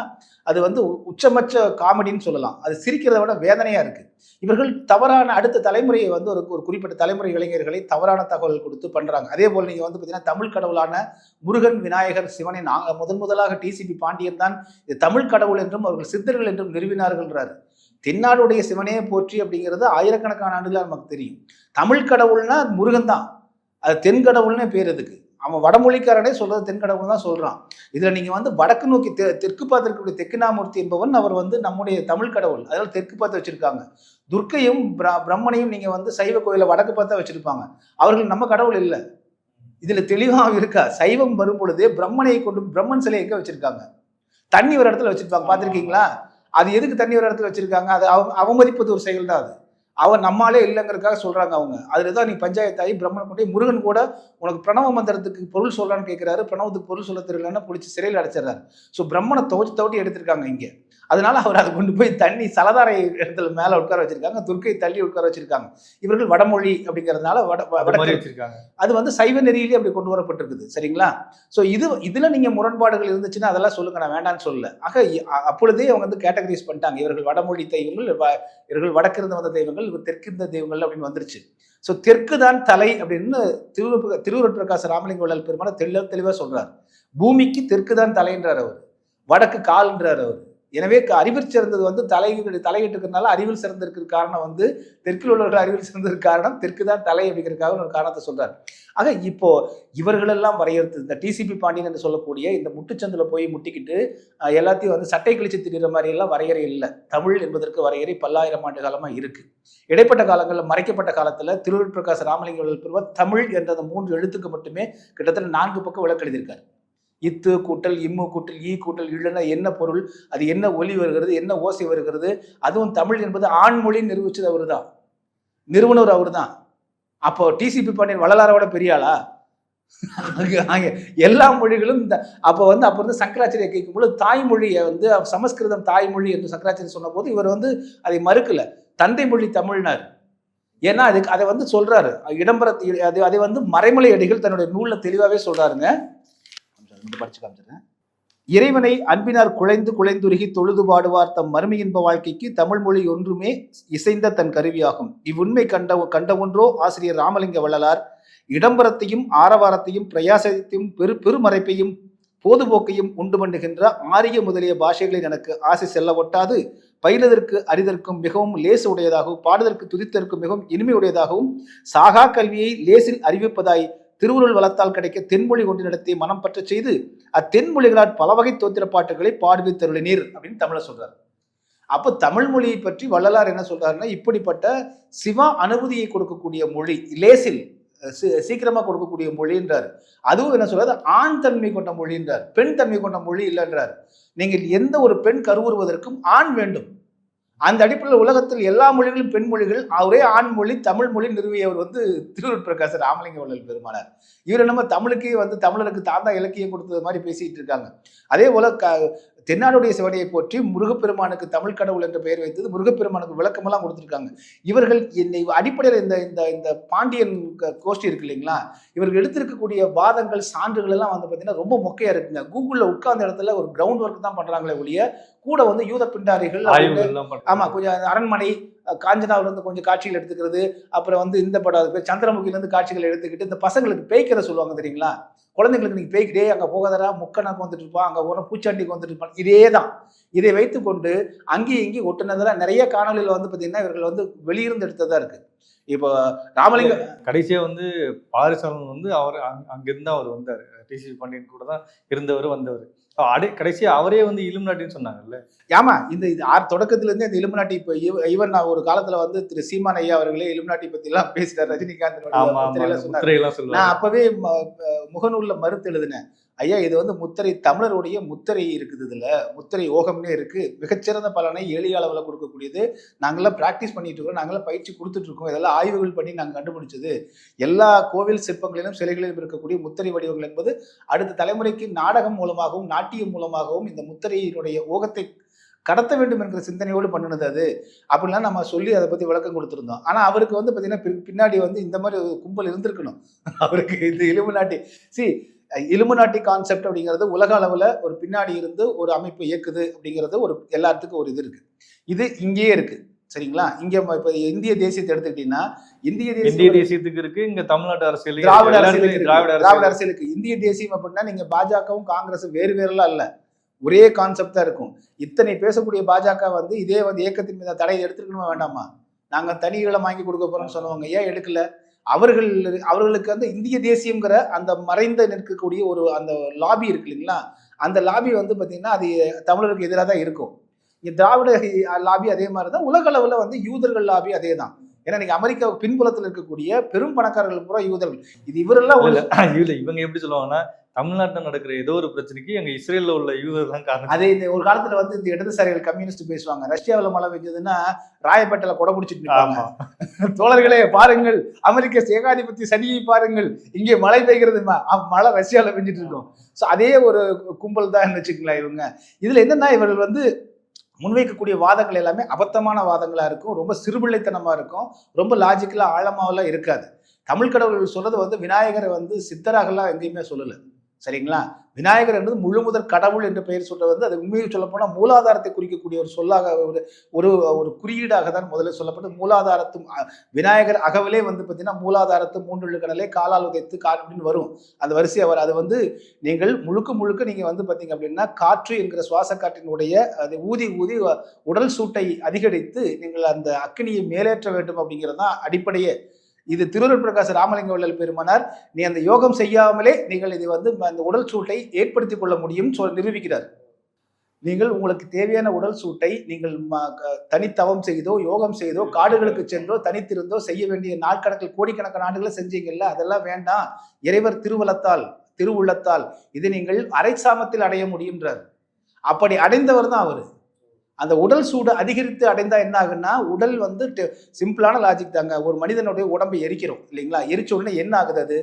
அது வந்து உச்சமற்ற காமெடின்னு சொல்லலாம். அது சிரிக்கிறத விட வேதனையா இருக்கு. இவர்கள் தவறான அடுத்த தலைமுறையை வந்து ஒரு குறிப்பிட்ட தலைமுறை இளைஞர்களை தவறான தகவல் கொடுத்து பண்றாங்க. அதே போல் நீங்க வந்து பார்த்தீங்கன்னா தமிழ் கடவுளான முருகன், விநாயகர், சிவனை நாங்கள் முதலாக டிசிபி பாண்டியன் தான் இது தமிழ் கடவுள் என்றும் அவர்கள் சித்தர்கள் என்றும் நிறுவினார்கள்ன்றாரு. தென்னாடுடைய சிவனே போற்றி அப்படிங்கிறது ஆயிரக்கணக்கான ஆண்டுகளாக நமக்கு தெரியும். தமிழ் கடவுள்னா முருகன் தான், அது தென் கடவுள்னே பேர். இதுக்கு அவன் வடமொழிக்காரனே சொல்றது தென் கடவுள் தான் சொல்றான். இதுல நீங்க வந்து வடக்கு நோக்கி தெற்கு பார்த்து இருக்கக்கூடிய தெக்கினாமூர்த்தி என்பவன் அவர் வந்து நம்முடைய தமிழ் கடவுள், அதனால தெற்கு பார்த்து வச்சிருக்காங்க. துர்க்கையும் பிரம்மனையும் நீங்க வந்து சைவ கோயில வடக்கு பார்த்தா வச்சிருப்பாங்க. அவர்கள் நம்ம கடவுள் இல்லை. இதுல தெளிவாக இருக்கா? சைவம் வரும் பொழுதே பிரம்மனை கொண்டு பிரம்மன் சிலை எங்க வச்சிருக்காங்க? தண்ணி ஒரு இடத்துல வச்சிருப்பாங்க, பார்த்துருக்கீங்களா? அது எதுக்கு தண்ணி ஒரு இடத்துல வச்சிருக்காங்க? அது அவமதிப்பது ஒரு செயல் தான். அது அவன் நம்மாலே இல்லைங்கிறதுக்காக சொல்றாங்க அவங்க. அதுலதான் நீ பஞ்சாயத்தாயி பிரம்மன் கொண்டே முருகன் கூட உனக்கு பிரணவ மந்திரத்துக்கு பொருள் சொல்லலான்னு கேட்கிறாரு, பிரணவத்துக்கு பொருள் சொல்ல தெரியலன்னா பிடிச்சி சிறையில் அடைச்சிடறாரு. ஸோ பிரம்மனை தவட்டி எடுத்திருக்காங்க இங்கே. அதனால அவர் அதை கொண்டு போய் தண்ணி சலதாரை இடத்துல மேல உட்கார வச்சிருக்காங்க, துர்க்கை தள்ளி உட்கார வச்சிருக்காங்க. இவர்கள் வடமொழி அப்படிங்கிறதுனால வச்சிருக்காங்க. அது வந்து சைவ நெறியிலே அப்படி கொண்டு வரப்பட்டிருக்குது, சரிங்களா? ஸோ இதுல நீங்க முரண்பாடுகள் இருந்துச்சுன்னா அதெல்லாம் சொல்லுங்க, நான் வேண்டான்னு சொல்லல. ஆக அப்பொழுதே அவங்க வந்து கேட்டகரைஸ் பண்ணிட்டாங்க. இவர்கள் வடமொழி தெய்வங்கள், இவர்கள் வடக்கிருந்து வந்த தெய்வங்கள், இவர் தெற்கிருந்த தெய்வங்கள் அப்படின்னு வந்துருச்சு. ஸோ தெற்கு தான் தலை அப்படின்னு திருவருட் பிரகாச ராமலிங்க வள்ளல் பெருமாள் தெளிவா சொல்றாரு. பூமிக்கு தெற்கு தான் தலைன்றார் அவர், வடக்கு கால்ன்றார் அவர். எனவே அறிவில் சிறந்தது வந்து தலையிட்டு இருக்கிறதுனால அறிவில் சிறந்திருக்கிற காரணம் வந்து தெற்கில் உள்ளவர்கள் அறிவில் சிறந்ததுக்கு காரணம் தெற்கு தான் தலை அப்படிங்கிறதுக்காக ஒரு காரணத்தை சொல்றாரு. ஆக இப்போ இவர்களெல்லாம் வரையறுத்து இந்த டிசிபி பாண்டியன் என்று சொல்லக்கூடிய இந்த முட்டுச்சந்தில் போய் முட்டிக்கிட்டு எல்லாத்தையும் வந்து சட்டை கழிச்சு திரிகிற மாதிரி எல்லாம் வரையறை இல்லை. தமிழ் என்பதற்கு வரையறை பல்லாயிரம் ஆண்டு காலமா இருக்கு. இடைப்பட்ட காலங்களில் மறைக்கப்பட்ட காலத்துல திருவருட் பிரகாச ராமலிங்க வள்ளல் பெருமாள் தமிழ் என்ற அந்த 3 எழுத்துக்கு மட்டுமே கிட்டத்தட்ட 4 பக்கம் விளக்கம் எழுதியிருக்காரு. இத்து கூட்டல் இம்மு கூட்டல் ஈ கூட்டல் இல்லைன்னா என்ன பொருள், அது என்ன ஒலி வருகிறது, என்ன ஓசை வருகிறது, அதுவும் தமிழ் என்பது ஆண்மொழி நிரூபிச்சது அவரு தான், நிறுவனர் அவரு தான். அப்போ டிசிபி பாண்டியன் வள்ளலாரோட பெரியாளா? எல்லா மொழிகளும் இந்த அப்போ வந்து சங்கராச்சாரிய கேட்கும்போது தாய்மொழியை வந்து சமஸ்கிருதம் தாய்மொழி என்று சங்கராச்சாரிய சொன்ன போது இவர் வந்து அதை மறுக்கல, தந்தை மொழி தமிழ்னார். ஏன்னா அதை வந்து சொல்றாரு அதை வந்து மறைமலை அடிகள் தன்னுடைய நூல்ல தெளிவாவே சொல்றாருங்க. படிச்சு காமிச்சிருக்கேன். இறைவனை அன்பினார் குழைந்துருகி தொழுது பாடுவார் தம் மறுமை இன்ப வாழ்க்கைக்கு தமிழ் மொழி ஒன்றுமே இசைந்த தன் கருவியாகும். இவ்வுண்மை கண்ட ஒன்றோ ஆசிரியர் ராமலிங்க வள்ளலார் இடம்பரத்தையும் ஆரவாரத்தையும் பிரயாசத்தையும் பெருமறைப்பையும் பொதுபோக்கையும் உண்டு பண்ணுகின்ற ஆரிய முதலிய பாஷைகளில் எனக்கு ஆசை செல்ல ஒட்டாது பயிலதற்கு அறிதற்கும் மிகவும் லேசு உடையதாகவும் பாடுதற்கு துதித்தற்கும் மிகவும் இனிமை உடையதாகவும் சாகா கல்வியை லேசில் அறிவிப்பதாய் திருவுருள் வளத்தால் கிடைக்க தென்மொழி கொண்டு நடத்தி மனம் பற்ற செய்து அத்தென்மொழிகளால் பல வகை தோத்திர பாட்டுகளை பாடுவித்தருளினீர் அப்படின்னு தமிழ சொல்றாரு. அப்போ தமிழ் மொழியை பற்றி வள்ளலார் என்ன சொல்றாருன்னா, இப்படிப்பட்ட சிவா அனுபூதியை கொடுக்கக்கூடிய மொழி, லேசில் சீக்கிரமா கொடுக்கக்கூடிய மொழின்றார். அதுவும் என்ன சொல்றாரு, ஆண் தன்மை கொண்ட மொழின்றார், பெண் தன்மை கொண்ட மொழி இல்லைன்றார். நீங்கள் எந்த ஒரு பெண் கருவுறுவதற்கும் ஆண் வேண்டும். அந்த அடிப்படையில் உலகத்தில் எல்லா மொழிகளும் பெண் மொழிகள், ஒரே ஆண் மொழி தமிழ் மொழி நிறுவியவர் வந்து திருவருட் பிரகாச ராமலிங்க வள்ளல் பெருமானார். இவர் நம்ம தமிழுக்கே வந்து தமிழருக்கு தாந்தா இலக்கியம் கொடுத்தது மாதிரி பேசிட்டு இருக்காங்க. அதே போல தென்னாடுடைய சிவனையை போற்றி முருகப்பெருமானுக்கு தமிழ் கடவுள் என்ற பெயர் வைத்தது, முருகப்பெருமானுக்கு விளக்கமெல்லாம் கொடுத்துருக்காங்க. இவர்கள் அடிப்படையில் இந்த பாண்டியன் கோஷ்டி இருக்கு இல்லைங்களா, இவர்கள் எடுத்திருக்கக்கூடிய வாதங்கள் சான்றுகள் எல்லாம் வந்து பார்த்தீங்கன்னா ரொம்ப மொக்கையா இருக்குங்க. கூகுளில் உட்கார்ந்த இடத்துல ஒரு கிரவுண்ட் ஒர்க் தான் பண்றாங்களே ஒழிய கூட வந்து யூத பிண்டாரிகள், ஆமா, கொஞ்சம் அரண்மனை காஞ்சனாவில இருந்து கொஞ்சம் காட்சிகள் எடுத்துக்கிறது, அப்புறம் வந்து இந்த படம் சந்திரமுகில இருந்து காட்சிகள் எடுத்துக்கிட்டு இந்த பசங்களுக்கு பேய்க்கதை சொல்லுவாங்க தெரியுங்களா, குழந்தைங்களுக்கு நீங்க பேய்க்கிட்டே அங்க போகாதரா முக்கனாக்கு வந்துட்டு இருப்பான், அங்க போன பூச்சாண்டிக்கு வந்துட்டு இருப்பான். இதே தான், இதை வைத்துக்கொண்டு அங்கேயும் இங்கேயும் ஒட்டுனதெல்லாம் நிறைய காணொலியில் வந்து பார்த்தீங்கன்னா இவர்கள் வந்து வெளியிருந்து எடுத்ததா இருக்கு. இப்போ ராமலிங்க கடைசியா வந்து பாரிசாலன் வந்து அவர் அங்கிருந்து அவர் வந்தார், டிசிபி பாண்டியன் கூட தான் இருந்தவர் வந்தவர். கடைசியா அவரே வந்து இலுமினாட்டின்னு சொன்னாங்கல்ல. ஆமா, இந்த தொடக்கத்துல இருந்து இந்த இலுமினாட்டி இப்போ ஈவன் நான் ஒரு காலத்துல வந்து திரு சீமான் ஐயா அவர்களே இலுமினாட்டி பத்தி எல்லாம் பேசிட்டார், ரஜினிகாந்த் சொன்னார். நான் அப்பவே முகநூல்ல மறுத்து எழுதினேன். ஐயா இது வந்து முத்திரை, தமிழருடைய முத்திரை இருக்குது, இதுல முத்திரை யோகம்னே இருக்கு, மிகச்சிறந்த பலனை எளிய அளவில் கொடுக்கக்கூடியது, நாங்களாம் பிராக்டிஸ் பண்ணிட்டு இருக்கோம், நாங்களாம் பயிற்சி கொடுத்துட்டு இருக்கோம், இதெல்லாம் ஆய்வுகள் பண்ணி நாங்கள் கண்டுபிடிச்சது. எல்லா கோவில் சிற்பங்களிலும் சிலைகளிலும் இருக்கக்கூடிய முத்திரை வடிவங்கள் என்பது அடுத்த தலைமுறைக்கு நாடகம் மூலமாகவும் நாட்டியம் மூலமாகவும் இந்த முத்திரையினுடைய யோகத்தை கடத்த வேண்டும் என்கிற சிந்தனையோடு பண்ணினது அது அப்படின்லாம் நம்ம சொல்லி அதை பற்றி விளக்கம் கொடுத்துருந்தோம். ஆனால் அவருக்கு வந்து பார்த்தீங்கன்னா பின்னாடி வந்து இந்த மாதிரி ஒரு கும்பல் இருந்திருக்கணும். அவருக்கு இது இலுமினாட்டி கான்செப்ட் அப்படிங்கிறது உலக அளவில் ஒரு பின்னாடி இருந்து ஒரு அமைப்பு இயக்குது அப்படிங்கிறது ஒரு எல்லாத்துக்கும் ஒரு இது இருக்கு. இது இங்கேயே இருக்கு, சரிங்களா? இங்க இப்போ இந்திய தேசியத்தை எடுத்துக்கிட்டீங்கன்னா இந்திய தேசியத்துக்கு இருக்கு, இங்க தமிழ்நாட்டு அரசியல், திராவிட அரசியலுக்கு. இந்திய தேசியம் அப்படின்னா நீங்க பாஜகவும் காங்கிரஸும் வேறு வேறுலாம் இல்லை, ஒரே கான்செப்ட் தான் இருக்கும். இத்தனை பேசக்கூடிய பாஜக வந்து இதே வந்து இயக்கத்தின் மீது தடையை எடுத்துக்கணுமா வேண்டாமா? நாங்கள் தனி ஈழம் வாங்கி கொடுக்க போறோம்னு சொன்னவங்க ஏன் எடுக்கல? அவர்களுக்கு வந்து இந்திய தேசியம்ங்கிற அந்த மறைந்த நிற்கக்கூடிய ஒரு அந்த லாபி இருக்கு இல்லைங்களா? அந்த லாபி வந்து பார்த்தீங்கன்னா அது தமிழருக்கு எதிராக தான் இருக்கும். இங்கே திராவிட லாபி அதே மாதிரி தான், உலக அளவில் வந்து யூதர்கள் லாபி அதே தான். ஏன்னா நீங்க அமெரிக்கா பின்புலத்தில் இருக்கக்கூடிய பெரும் பணக்காரர்கள் பூரா யூதர்கள். இது இவரெல்லாம் இவங்க எப்படி சொல்லுவாங்கன்னா, தமிழ்நாட்டில் நடக்கிற ஏதோ ஒரு பிரச்சனைக்கு எங்க இஸ்ரேல்ல உள்ள யூதர் தான் காரணம். அதே இந்த ஒரு காலத்துல வந்து இந்த இடதுசாரிகள் கம்யூனிஸ்ட் பேசுவாங்க, ரஷ்யாவில் மழை பெஞ்சதுன்னா ராயப்பேட்டையில கொடை பிடிச்சிட்டு இருப்பாங்க. தோழர்களே பாருங்கள், அமெரிக்க ஏகாதிபத்திய சதியை பாருங்கள், இங்கே மழை பெய்கிறது, மழை ரஷ்யாவில் பெஞ்சிட்டு இருக்கும். ஸோ அதே ஒரு கும்பல் தான் வச்சுக்கலாம் இவங்க. இதுல என்னன்னா இவர்கள் வந்து முன்வைக்கக்கூடிய வாதங்கள் எல்லாமே அபத்தமான வாதங்களா இருக்கும், ரொம்ப சிறுபிள்ளைத்தனமா இருக்கும், ரொம்ப லாஜிக்கலா ஆழமாவெல்லாம் இருக்காது. தமிழ் கடவுள்கள் சொல்றது வந்து விநாயகரை வந்து சித்தராகலாம் எங்கேயுமே சொல்லலை, சரிங்களா? விநாயகர் என்பது முழு முதற் கடவுள் என்ற பெயர் சொல்றது வந்து அது உண்மையில் சொல்ல போனால் மூலாதாரத்தை குறிக்கக்கூடிய ஒரு சொல்லாக ஒரு ஒரு குறியீடாக தான் முதல்ல சொல்லப்பட்டு, மூலாதாரத்தும் விநாயகர் அகவிலே வந்து பார்த்தீங்கன்னா மூலாதாரத்து மூன்று கடலே காலால் உதைத்து அப்படின்னு வரும், அந்த வரிசை அவர். அது வந்து நீங்கள் முழுக்க நீங்கள் வந்து பார்த்தீங்க அப்படின்னா காற்று என்கிற சுவாச காற்றினுடைய அதை ஊதி உடல் சூட்டை அதிகரித்து நீங்கள் அந்த அக்கினியை மேலேற்ற வேண்டும் அப்படிங்கிறது தான் அடிப்படையே. இது திருவருட் பிரகாச ராமலிங்க வள்ளல் பெருமானார் நீ அந்த யோகம் செய்யாமலே நீங்கள் இதை வந்து அந்த உடல் சூட்டை ஏற்படுத்திக் கொள்ள முடியும் நிரூபிக்கிறார். நீங்கள் உங்களுக்கு தேவையான உடல் சூட்டை நீங்கள் தனித்தவம் செய்தோ யோகம் செய்தோ காடுகளுக்கு சென்றோ தனித்திருந்தோ செய்ய வேண்டிய நாட்கணக்கில் கோடிக்கணக்கான ஆண்டுகளை செஞ்சீங்கல்ல, அதெல்லாம் வேண்டாம். இறைவர் திருவுள்ளத்தால் இதை நீங்கள் அரை சாமத்தில் அடைய முடியுன்றார். அப்படி அடைந்தவர் தான் அவரு. அந்த உடல் சூடு அதிகரித்து அடைந்தா என்ன ஆகுன்னா, உடல் வந்து சிம்பிளான லாஜிக் தாங்க. ஒரு மனிதனுடைய உடம்பை எரிக்கிறோம் இல்லைங்களா? எரிச்ச உடனே என்ன ஆகுது? அது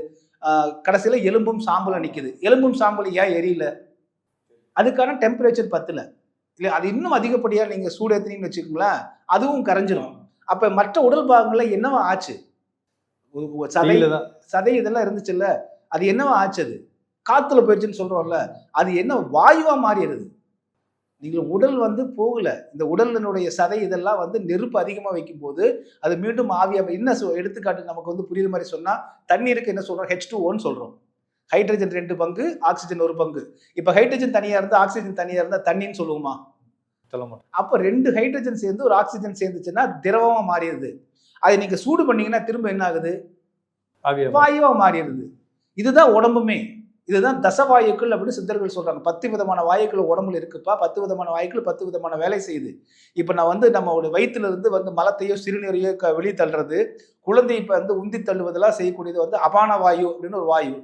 கடைசியில எலும்பும் சாம்பலும் நிற்குது. எலும்பும் சாம்பலும் ஏன் எரியல? அதுக்கான டெம்பரேச்சர் பத்தல இல்லை, அது இன்னும் அதிகப்படியா நீங்க சூடு ஏற்றினீங்கன்னு வச்சுக்கோங்களேன், அதுவும் கரைஞ்சிடும். அப்ப மற்ற உடல் பாகங்கள்ல என்னவா ஆச்சு? சதை இதெல்லாம் இருந்துச்சுல்ல, அது என்னவா ஆச்சு? அது காத்துல போயிடுச்சுன்னு சொல்றோம்ல, அது என்ன வாயுவா மாறிடுது. நீங்கள் உடல் வந்து போகல, இந்த உடலினுடைய சதை இதெல்லாம் வந்து நெருப்பு அதிகமாக வைக்கும் போது அது மீண்டும் ஆவியாக என்ன எடுத்துக்காட்டு நமக்கு வந்து புரியுற மாதிரி சொன்னா, தண்ணீருக்கு என்ன சொல்றோம்? H2O சொல்றோம். ஹைட்ரஜன் 2 பங்கு, ஆக்சிஜன் 1 பங்கு. இப்ப ஹைட்ரஜன் தனியா இருந்தா ஆக்சிஜன் தனியா இருந்தா தண்ணின்னு சொல்லுவோமா? அப்ப 2 ஹைட்ரஜன் சேர்ந்து ஒரு ஆக்சிஜன் சேர்ந்துச்சுன்னா திரவமா மாறிடுது. அதை நீங்க சூடு பண்ணீங்கன்னா திரும்ப என்ன ஆகுது? வாயுவா மாறிடுது. இதுதான் உடம்புமே. இதுதான் தசவாயுக்கள் அப்படின்னு சித்தர்கள் சொல்றாங்க. 10 விதமான வாயுக்கள் உடம்புல இருக்குப்பா, 10 விதமான வாயுக்கள் 10 விதமான வேலை செய்யுது. இப்ப நான் வந்து நம்மளுடைய வயிற்றுல இருந்து வந்து மலத்தையோ சிறுநீரையோ வெளியே தள்ளுறது, குழந்தை இப்ப வந்து உந்தி தள்ளுவதெல்லாம் செய்யக்கூடியது வந்து அபான வாயு அப்படின்னு ஒரு வாயு.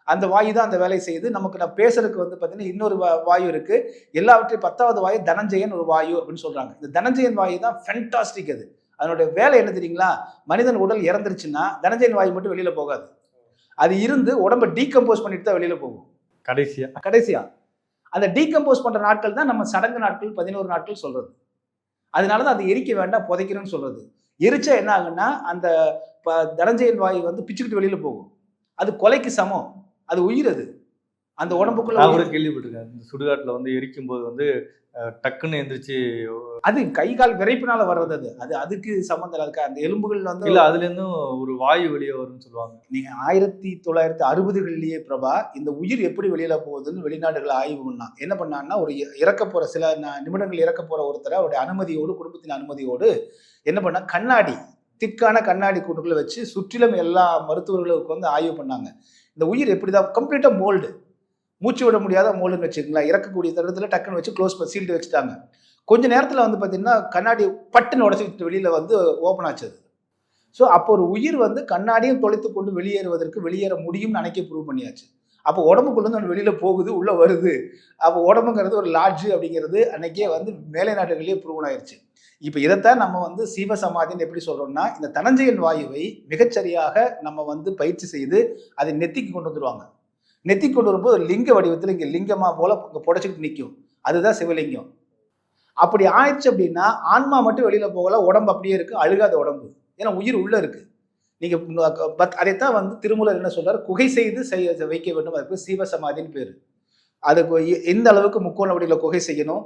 அந்த வாயு தான் அந்த வேலை செய்யுது. நமக்கு நான் பேசுறதுக்கு வந்து பார்த்தீங்கன்னா இன்னொரு வாயு இருக்கு. எல்லாவற்றையும் 10வது வாயு தனஞ்சயன் ஒரு வாயு அப்படின்னு சொல்றாங்க. இந்த தனஞ்சயன் வாயு தான் ஃபென்டாஸ்டிக். அது அதனுடைய வேலை என்ன தெரியுங்களா? மனிதன் உடல் இறந்துருச்சுன்னா தனஞ்சயன் வாயு மட்டும் வெளியில போகாது, அது இருந்து உடம்பை டீகம்போஸ் பண்ணிட்டு தான் வெளியில போகும். கடைசியா அந்த டீகம்போஸ் பண்ற நாட்கள் தான் நம்ம சடங்கு நாட்கள் 11 நாட்கள் சொல்றது. அதனாலதான் அது எரிக்க வேண்டாம் புதைக்கணும்னு சொல்றது. எரிச்சா என்ன ஆகுன்னா அந்த தனஞ்சயன் வாயு வந்து பிச்சுக்கிட்டு வெளியில போகும். அது கொலைக்கு சமம், அது உயிர். அது அந்த உடம்புக்குள்ள கேள்விப்பட்டிருக்கேன். சுடுகாட்டுல வந்து எரிக்கும் போது வந்து டக்குன்னு எந்திரிச்சு அது கை கால் விரைப்பினால வர்றது. அது அதுக்கு சம்பந்தம் இருக்கு. அந்த எலும்புகள் வந்து இல்ல, அதுல இருந்தும் ஒரு வாயு வெளியே வரும்னு சொல்லுவாங்க. நீங்க 1960களிலேயே பிரபா இந்த உயிர் எப்படி வெளியில போகுதுன்னு வெளிநாடுகள் ஆய்வு பண்ணா என்ன பண்ணான்னா, ஒரு இறக்க போற சில நிமிடங்கள் இறக்க போற ஒருத்தரை அவருடைய அனுமதியோடு குடும்பத்தின் அனுமதியோடு என்ன பண்ணா, கண்ணாடி திக்கான கண்ணாடி கூட்டுக்குள்ள வச்சு சுற்றிலும் எல்லா மருத்துவர்களுக்கு வந்து ஆய்வு பண்ணாங்க. இந்த உயிர் எப்படிதான் கம்ப்ளீட்டா மோல்டு, மூச்சு விட முடியாத மோல்டுன்னு வச்சுக்கலாம். இறக்கக்கூடிய தருணத்தில் டக்குன்னு வச்சு க்ளோஸ் சீல்டு வச்சுட்டாங்க. கொஞ்ச நேரத்தில் வந்து பார்த்தீங்கன்னா கண்ணாடி பட்டுன்னு உடச்சிட்டு வெளியில் வந்து ஓப்பன் ஆச்சு. ஸோ அப்போ ஒரு உயிர் வந்து கண்ணாடியும் தொலைத்து கொண்டு வெளியேற முடியும்னு அன்னைக்கே ப்ரூவ் பண்ணியாச்சு. அப்போ உடம்புக்குள்ளேருந்து ஒன்று வெளியில் போகுது, உள்ளே வருது. அப்போ உடம்புங்கிறது ஒரு லாட்ஜு அப்படிங்கிறது அன்னைக்கே வந்து மேலை நாடுகளிலே ப்ரூவன் ஆயிடுச்சு. இப்போ இதைத்தான் நம்ம வந்து சீவ சமாதின்னு எப்படி சொல்கிறோம்னா, இந்த தனஞ்சயன் வாயுவை மிகச்சரியாக நம்ம வந்து பயிற்சி செய்து அதை நெத்திக்கு கொண்டு வந்துடுவாங்க. நெத்திக்கு கொண்டு வரும்போது ஒரு லிங்க வடிவத்தில் இங்கே லிங்கமாக போல இங்கே புடைச்சிக்கிட்டு நிற்கும். அதுதான் சிவலிங்கம். அப்படி ஆயிடுச்சு அப்படின்னா ஆன்மா மட்டும் வெளியில் போகல, உடம்பு அப்படியே இருக்குது, அழுகாத உடம்பு. ஏன்னா உயிர் உள்ளே இருக்குது. நீங்கள் அதைத்தான் வந்து திருமூலர் என்ன சொல்றாரு, குகை செய்து வைக்க வேண்டும். அதுக்கு சீவசமாதின்னு பேர். அதுக்கு எந்த அளவுக்கு முக்கோண வடிவில் குகை செய்யணும்.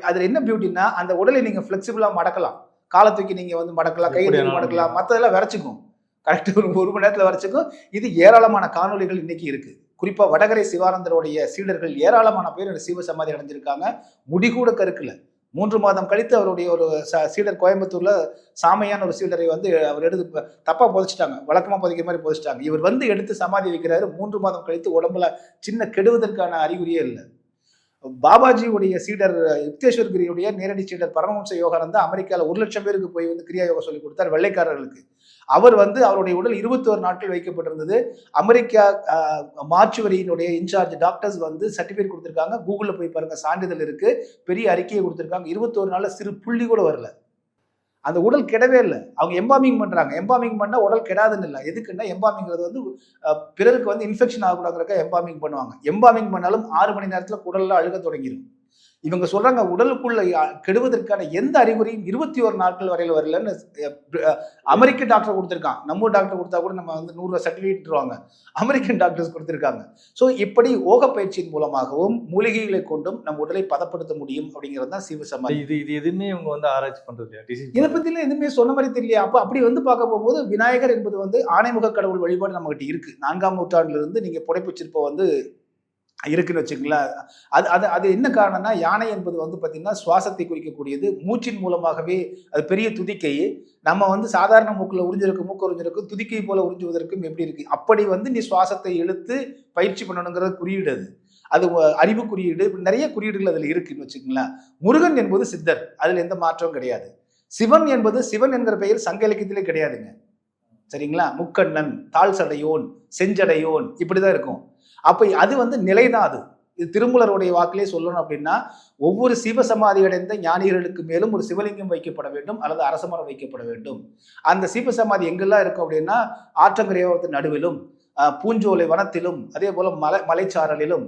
அதில் என்ன பியூட்டின்னா, அந்த உடலை நீங்கள் ஃப்ளெக்சிபிளாக மடக்கலாம். காலை தூக்கி நீங்கள் வந்து மடக்கலாம், கையை தூக்கி மடக்கலாம், மற்றதெல்லாம் விரைச்சிக்கும். கரெக்டாக ஒரு மணி நேரத்தில் விரைச்சிக்கும். இது ஏராளமான காணொலிகள் இன்னைக்கு இருக்கு. குறிப்பாக வடகரை சிவானந்தருடைய சீடர்கள் ஏராளமான பேர் சீவசமாதி அடைஞ்சிருக்காங்க. முடிகூட கருக்கல. 3 மாதம் கழித்து அவருடைய ஒரு சீடர் கோயம்புத்தூர்ல சாமையான ஒரு சீடரை வந்து அவர் எடுத்து தப்பா புதைச்சிட்டாங்க. வழக்கமா புதைக்கிற மாதிரி புதைச்சிட்டாங்க. இவர் வந்து எடுத்து சமாதி வைக்கிறாரு. 3 மாதம் கழித்து உடம்புல சின்ன கெடுவதற்கான அறிகுறியே இல்லை. பாபாஜியுடைய சீடர் யுக்தேஸ்வர் கிரியுடைய நேரடி சீடர் பரமஹம்ச யோகானந்தா அமெரிக்காவில் 1 லட்சம் பேருக்கு போய் வந்து கிரியா யோகா சொல்லி கொடுத்தார், வெள்ளைக்காரர்களுக்கு. அவர் வந்து அவருடைய உடல் 21 நாட்கள் வைக்கப்பட்டிருந்தது. அமெரிக்கா மார்ச்சுவரியினுடைய இன்சார்ஜ் டாக்டர்ஸ் வந்து சர்டிஃபிகேட் கொடுத்துருக்காங்க. கூகுளில் போய் பாருங்க, சான்றிதழ் இருக்கு, பெரிய அறிக்கையை கொடுத்துருக்காங்க. 21 நாள்ல சிறு புள்ளி கூட வரல. அந்த உடல் கெடவே இல்லை. அவங்க எம்பாமிங் பண்றாங்க. எம்பாமிங் பண்ணா உடல் கெடாதுன்னு இல்லை. எதுக்குன்னா எம்பாமிங்கிறது வந்து பிறருக்கு வந்து இன்ஃபெக்ஷன் ஆகக்கூடாதுறக்க எம்பாமிங் பண்ணுவாங்க. எம்பாமிங் பண்ணாலும் 6 மணி நேரத்துல உடல்ல அழுக தொடங்கிடும். இவங்க சொல்றாங்க உடலுக்குள்ள கெடுவதற்கான எந்த அறிகுறியும் 21 நாட்கள் வரையில வரலன்னு அமெரிக்கன் டாக்டர் கொடுத்துருக்கான். நம்ம டாக்டர் கொடுத்தா கூட நம்ம வந்து 100 சர்டிஃபிகேட் அமெரிக்கன் டாக்டர்ஸ் கொடுத்துருக்காங்க. ஸோ இப்படி ஓக பயிற்சியின் மூலமாகவும் மூலிகைகளை கொண்டும் நம்ம உடலை பதப்படுத்த முடியும் அப்படிங்கிறது தான் சீவசமாதி. இது எதுவுமே இவங்க வந்து ஆராய்ச்சி பண்றது இதை பத்திலாம் எதுவுமே சொன்ன மாதிரி தெரியல. அப்படி வந்து பார்க்க போகும்போது விநாயகர் என்பது வந்து ஆணைமுக கடவுள் வழிபாடு நம்ம கிட்ட இருக்கு. 4ஆம் நூற்றாண்டுல இருந்து நீங்க புடைப்பு சிற்பம் வந்து இருக்குன்னு வச்சுங்களேன். அது என்ன காரணம்னா, யானை என்பது வந்து பார்த்தீங்கன்னா சுவாசத்தை குறிக்கக்கூடியது. மூச்சின் மூலமாகவே அது பெரிய துதிக்கை. நம்ம வந்து சாதாரண மூக்கில் மூக்கு உறிஞ்சிருக்கும், துதிக்கை போல உறிஞ்சுவதற்கும் எப்படி இருக்கு. அப்படி வந்து நீ சுவாசத்தை இழுத்து பயிற்சி பண்ணணுங்கிறது குறியீடு. அது அறிவு குறியீடு. நிறைய குறியீடுகள் அதில் இருக்குன்னு வச்சுக்கங்களேன். முருகன் என்பது சித்தர், அதில் எந்த மாற்றமும் கிடையாது. சிவன் என்பது சிவன் என்கிற பெயர் சங்க இலக்கியத்திலே கிடையாதுங்க. சரிங்களா? முக்கண்ணன், தாழ் சடையோன், செஞ்சடையோன், இப்படிதான் இருக்கும். அப்ப அது வந்து நிலைதான். இது திருமூலருடைய வாக்கிலே சொல்லணும் அப்படின்னா, ஒவ்வொரு சிவசமாதி அடைந்த ஞானிகளுக்கு மேலும் ஒரு சிவலிங்கம் வைக்கப்பட வேண்டும் அல்லது அரசமரம் வைக்கப்பட வேண்டும். அந்த சிவசமாதி எங்கெல்லாம் இருக்கும் அப்படின்னா, ஆற்றங்கரையோரத்தின் நடுவிலும், பூஞ்சோலை வனத்திலும், அதே போல மலைச்சாரலிலும்,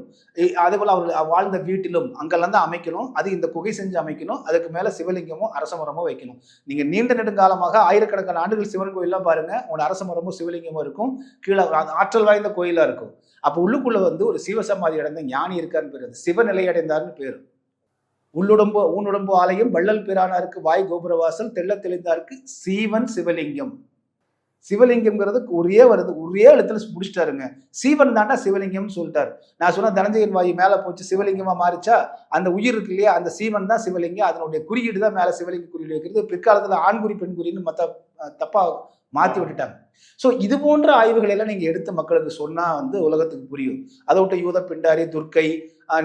அதே போல அவர் வாழ்ந்த வீட்டிலும் அங்கெல்லாம் தான் அமைக்கணும். அது இந்த குகை செஞ்சு அமைக்கணும். அதுக்கு மேல சிவலிங்கமோ அரசமரமோ வைக்கணும். நீங்க நீண்ட நெடுங்காலமாக ஆயிரக்கணக்கான ஆண்டுகள் சிவன் கோயிலாம் பாருங்க, உங்க அரசமரமும் சிவலிங்கமும் இருக்கும். கீழே ஆற்றல் வாய்ந்த கோயிலா இருக்கும். அப்போ உள்ளுக்குள்ள வந்து ஒரு சிவசமாதி அடைந்த ஞானி இருக்கான்னு பேரு, சிவநிலை அடைந்தார்னு பேரு. ஊனுடம்பு ஆலயம் வள்ளல் பிரானாருக்கு வாய் கோபுரவாசல் தெள்ள தெளிந்தாருக்கு சீவன் சிவலிங்கம். சிவலிங்கம்ங்கிறது ஒரே எழுத்துல முடிச்சிட்டாருங்க. சீவன் தாண்டா சிவலிங்கம்னு சொல்லிட்டாரு. நான் சொன்ன தனஞ்சயன் வாயு மேல போச்சு சிவலிங்கமா மாறிச்சா, அந்த உயிர் இருக்கு இல்லையா, அந்த சீவன் தான் சிவலிங்கம். அதனுடைய குறியீடு தான் மேல சிவலிங்க குறியீடு வைக்கிறது. பிற்காலத்துல ஆண்குறி பெண்குறின்னு தப்பா மாற்றி விட்டுட்டாங்க. ஸோ இது போன்ற ஆய்வுகள் எல்லாம் நீங்கள் எடுத்து மக்களுக்கு சொன்னால் வந்து உலகத்துக்கு புரியும். அதை விட்டு யூத பிண்டாரி துர்க்கை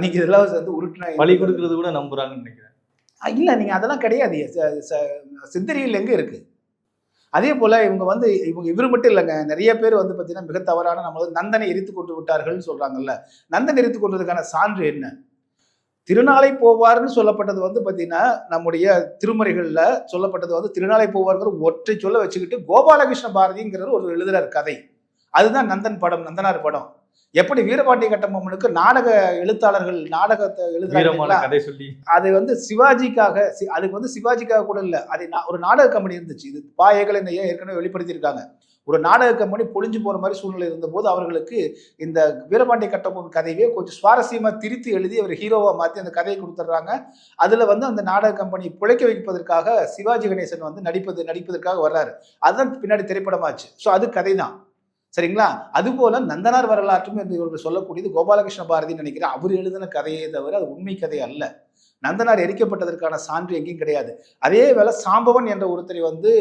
நீங்கள் இதெல்லாம் வந்து உருட்டினா பலி கொடுக்கறது கூட நம்புறாங்கன்னு நினைக்கிறேன். இல்லை, நீங்கள் அதெல்லாம் கிடையாது. சித்தரியில் எங்கே இருக்கு. அதே போல இவர் மட்டும் இல்லைங்க, நிறைய பேர் வந்து பார்த்தீங்கன்னா மிக தவறான நம்ம நந்தனை எரித்து கொண்டு விட்டார்கள்னு சொல்றாங்கல்ல. நந்தன் எரித்து கொண்டதுக்கான சான்று என்ன? திருநாளை போவார்னு சொல்லப்பட்டது வந்து பார்த்தீங்கன்னா, நம்முடைய திருமுறைகள்ல சொல்லப்பட்டது வந்து திருநாளை போவார்ங்கிற ஒற்றை சொல்ல வச்சுக்கிட்டு கோபாலகிருஷ்ண பாரதிங்கிறது ஒரு எழுதுறார் கதை. அதுதான் நந்தன் படம், நந்தனார் படம். எப்படி வீரபாண்டிய கட்டபொம்மனுக்கு நாடக எழுத்தாளர்கள் நாடகத்தை எழுதுறாங்க, அது வந்து சிவாஜிக்காக, அதுக்கு வந்து சிவாஜிக்காக கூட இல்லை, அது ஒரு நாடக கம்பெனி இருந்துச்சு. இது பாயகளை ஏற்கனவே வெளிப்படுத்தியிருக்காங்க. ஒரு நாடக கம்பெனி பொழிஞ்சு போற மாதிரி சூழ்நிலை இருந்தபோது அவர்களுக்கு இந்த வீரபாண்டிய கட்டபொம்மன் கதையே கொஞ்சம் சுவாரஸ்யமா திருத்தி எழுதி அவர் ஹீரோவா மாற்றி அந்த கதையை கொடுத்துட்றாங்க. அதுல வந்து அந்த நாடக கம்பெனி பிழைக்க வைப்பதற்காக சிவாஜி கணேசன் வந்து நடிப்பதற்காக வர்றாரு. அதுதான் பின்னாடி திரைப்படமாச்சு. ஸோ அது கதை தான். சரிங்களா? அதுபோல நந்தனார் வரலாற்றும் என்று இவர்கள் சொல்லக்கூடியது கோபாலகிருஷ்ண பாரதின்னு நினைக்கிறேன். அவர் எழுதின கதையே தவிர அது உண்மை கதை அல்ல. நந்தனார் எரிக்கப்பட்டதற்கான சான்று எங்கேயும் கிடையாது. அதே வேளை சாம்பவன் என்ற ஒருத்தரை வந்து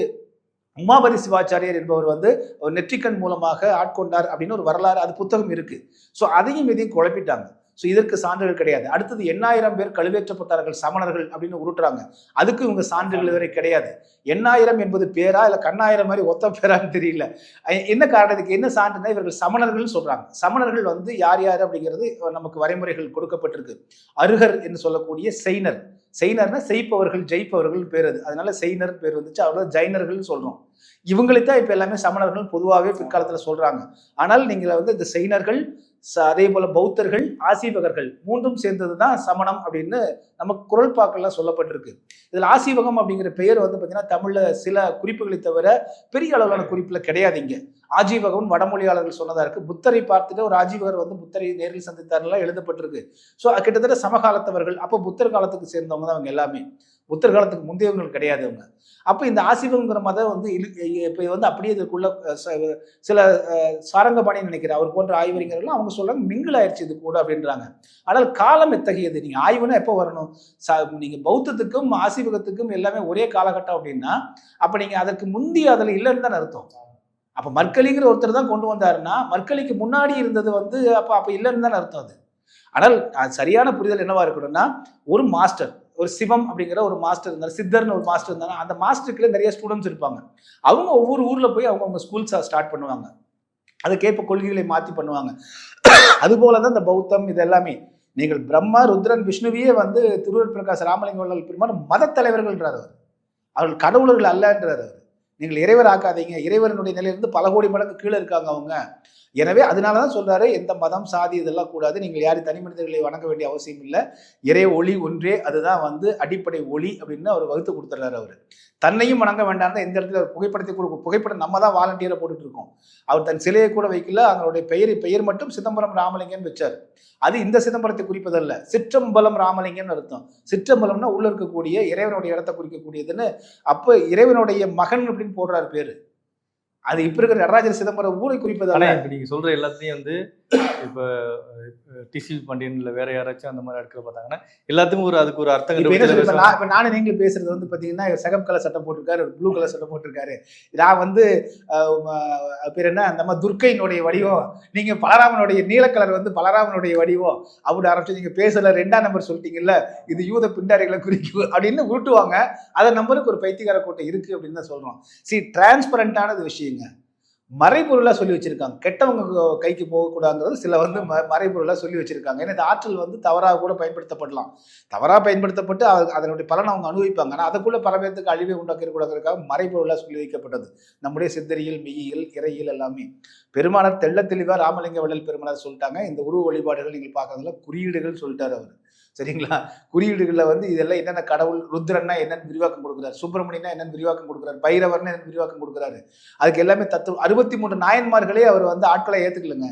உமாபதி சிவாச்சாரியர் என்பவர் வந்து நெற்றிக்கண் மூலமாக ஆட்கொண்டார் அப்படின்னு ஒரு வரலாறு, அது புத்தகம் இருக்கு. ஸோ அதையும் இதையும் குழப்பிட்டாங்க. ஸோ இதற்கு சான்றுகள் கிடையாது. அடுத்தது 8000 பேர் கழுவேற்றப்பட்டார்கள் சமணர்கள் அப்படின்னு உருட்டுறாங்க. அதுக்கு இவங்க சான்றுகள் வரை கிடையாது. 8000 என்பது பேரா இல்லை கண்ணாயிரம் மாதிரி ஒத்த பேரான்னு தெரியல. என்ன காரணத்துக்கு என்ன சான்றுனா இவர்கள் சமணர்கள் சொல்றாங்க. சமணர்கள் வந்து யார் யார் அப்படிங்கிறது நமக்கு வரைமுறைகள் கொடுக்கப்பட்டிருக்கு. அருகர் என்று சொல்லக்கூடிய செய்னர், செய்னர்னா செய்ப்பவர்கள் ஜெயிப்பவர்கள் பேர் அது, அதனால செய்னர் பேர் வந்துச்சு. அவர்கள் ஜைனர்கள் சொல்றோம். இவங்களைத்தான் இப்ப எல்லாமே சமணர்கள் பொதுவாகவே பிற்காலத்துல சொல்றாங்க. ஆனால் நீங்க வந்து இந்த செய்னர்கள், அதே போல பௌத்தர்கள், ஆசீவகர்கள் மூன்றும் சேர்ந்ததுதான் சமணம் அப்படின்னு நமக்கு குறள்பாக்கள்லாம் சொல்லப்பட்டிருக்கு. இதுல ஆசீவகம் அப்படிங்கிற பெயர் வந்து பாத்தீங்கன்னா தமிழ்ல சில குறிப்புகளை தவிர பெரிய அளவிலான குறிப்புல கிடையாது. இங்க ஆஜீவகம் வடமொழியாளர்கள் சொன்னதா இருக்கு. புத்தரை பார்த்துட்டு ஒரு ஆஜீவகர் வந்து புத்தரை நேரில் சந்தித்தாரெல்லாம் எழுதப்பட்டிருக்கு. ஸோ கிட்டத்தட்ட சமகாலத்தவர்கள். அப்போ புத்தர் காலத்துக்கு சேர்ந்தவங்க தான் அவங்க எல்லாமே. புத்தர் காலத்துக்கு முந்தையவர்கள் கிடையாது அவங்க. அப்போ இந்த ஆசீவகங்கிற மதம் வந்து இப்போ வந்து அப்படியே இதுக்குள்ள சில சாரங்கபாணி நினைக்கிறேன் அவர் போன்ற ஆய்வறிஞர்கள் அவங்க சொல்றாங்க மிங்கிள் ஆயிடுச்சு இது கூட அப்படின்றாங்க. ஆனால் காலம் எத்தகையது? நீங்க ஆய்வுனா எப்போ வரணும்? நீங்க பௌத்தத்துக்கும் ஆசீவகத்துக்கும் எல்லாமே ஒரே காலகட்டம் அப்படின்னா அப்ப நீங்க அதற்கு முந்தைய அதில் இல்லைன்னு தான் அர்த்தம். அப்ப மற்களிங்கிற ஒருத்தர் தான் கொண்டு வந்தாருன்னா மற்களிக்கு முன்னாடி இருந்தது வந்து அப்ப இல்லைன்னு தான் அர்த்தம் அது. ஆனால் சரியான புரிதல் என்னவா இருக்கணும்னா ஒரு மாஸ்டர், ஒரு சிவம் அப்படிங்கிற ஒரு மாஸ்டர் இருந்தார், சித்தர்னு ஒரு மாஸ்டர் இருந்தாங்க. அந்த மாஸ்டருக்குள்ள நிறைய ஸ்டூடெண்ட்ஸ் இருப்பாங்க. அவங்க ஒவ்வொரு ஊர்ல போய் அவங்க ஸ்கூல்ஸை ஸ்டார்ட் பண்ணுவாங்க. அதுக்கேற்ப கொள்கைகளை மாற்றி பண்ணுவாங்க. அதுபோலதான் இந்த பௌத்தம் இது எல்லாமே. நீங்கள் பிரம்மா ருத்ரன் விஷ்ணுவையே வந்து திருவூர் பிரகாஷ் ராமலிங்க வள்ளல் பெருமான் மத தலைவர்கள்ன்றார் அவர். அவர்கள் கடவுளர்கள் அல்லன்றார் அவர். நீங்கள் இறைவர் ஆக்காதீங்க, இறைவனுடைய நிலையிலிருந்து பல கோடி மடங்கு கீழே இருக்காங்க அவங்க. எனவே அதனாலதான் சொல்றாரு எந்த மதம் சாதி இதெல்லாம் கூடாது, நீங்கள் யாரும் தனி மனிதர்களை வணங்க வேண்டிய அவசியம் இல்லை, இறை ஒளி ஒன்றே, அதுதான் வந்து அடிப்படை ஒளி அப்படின்னு அவர் வகுத்து கொடுத்துறாரு. அவர் தன்னையும் வணங்க வேண்டாம். எந்த இடத்துல ஒரு புகைப்படத்தை கூட புகைப்படம் நம்ம தான் வாலண்டியரை போட்டுட்டு இருக்கோம். அவர் தன் சிலையை கூட வைக்கல. அவருடைய பெயர் மட்டும் சிதம்பரம் ராமலிங்கன்னு வச்சார். அது இந்த சிதம்பரத்தை குறிப்பதல்ல, சிற்றம்பலம் ராமலிங்கன்னு அர்த்தம். சிற்றம்பலம்னா உள்ள இருக்கக்கூடிய இறைவனுடைய இடத்தை குறிக்கக்கூடியதுன்னு. அப்ப இறைவனுடைய மகன் அப்படின்னு போடுறாரு பேரு. அது இப்ப இருக்கிற நடராஜர் சிதம்பரம் ஊரை குறிப்பதால. இப்ப நீங்க சொல்ற எல்லாத்தையும் வந்து இப்ப டிசிபி பாண்டியன் இல்ல வேற யாராச்சும் அந்த மாதிரி இடத்துல பார்த்தாங்கன்னா எல்லாத்துக்கும் அதுக்கு ஒரு அர்த்தம். இப்ப நானும் நீங்களும் பேசுறது வந்து பாத்தீங்கன்னா சகம் கலர் சட்டம் போட்டிருக்காரு, ப்ளூ கலர் சட்டம் போட்டிருக்காரு. நான் வந்து பேர் என்ன அந்த மாதிரி துர்க்கையினுடைய வடிவம், நீங்க பலராமனுடைய நீல கலர் வந்து பலராமனுடைய வடிவம் அப்படி ஆரம்பிச்சு நீங்க பேசல 2ஆம் நம்பர் சொல்லிட்டீங்கல்ல, இது யூத பிண்டாரிகளை குறிக்கும் அப்படின்னு உருட்டுவாங்க. அதை நம்பருக்கு ஒரு பைத்தியக்கார கூட்டம் இருக்கு அப்படின்னு தான் சொல்றோம். டிரான்ஸ்பரண்டானது விஷயங்க. மறைபொருளா சொல்லி வச்சிருக்காங்க. கெட்டவங்க கைக்கு போகக்கூடாதுங்கிறது சில வந்து மறைபொருளா சொல்லி வச்சிருக்காங்க. ஏன்னா இந்த ஆற்றல் வந்து தவறாக கூட பயன்படுத்தப்படலாம். தவறாக பயன்படுத்தப்பட்டு அதனுடைய பலனை அவங்க அனுபவிப்பாங்க. ஆனால் அதுக்குள்ள பல பேருக்கு அழிவை உண்டாக்கிடக்கூடாதுக்காக மறைபொருளா சொல்லி வைக்கப்பட்டது நம்முடைய சித்தரியல், மெய்யியல், இறையியல் எல்லாமே. பெருமானார் தெள்ள தெளிவா ராமலிங்க வள்ளல் பெருமானார் சொல்லிட்டாங்க. இந்த உருவ வழிபாடுகள் நீங்கள் பார்க்கறதுல குறியீடுகள் சொல்லிட்டாரு அவர். சரிங்களா? குறியீடுகளில் வந்து இதெல்லாம் என்னென்ன கடவுள், ருத்ரன்னா என்னென்னு விரிவாக்கம் கொடுக்குறாரு, சுப்பிரமணியனா என்னென்னு விரிவாக்கம் கொடுக்குறாரு, பைரவர்னு என்னென்னு விரிவாக்கம் கொடுக்குறாரு. அதுக்கு எல்லாமே 63 நாயன்மார்களே அவர் வந்து ஆட்களை ஏத்துக்கலங்க.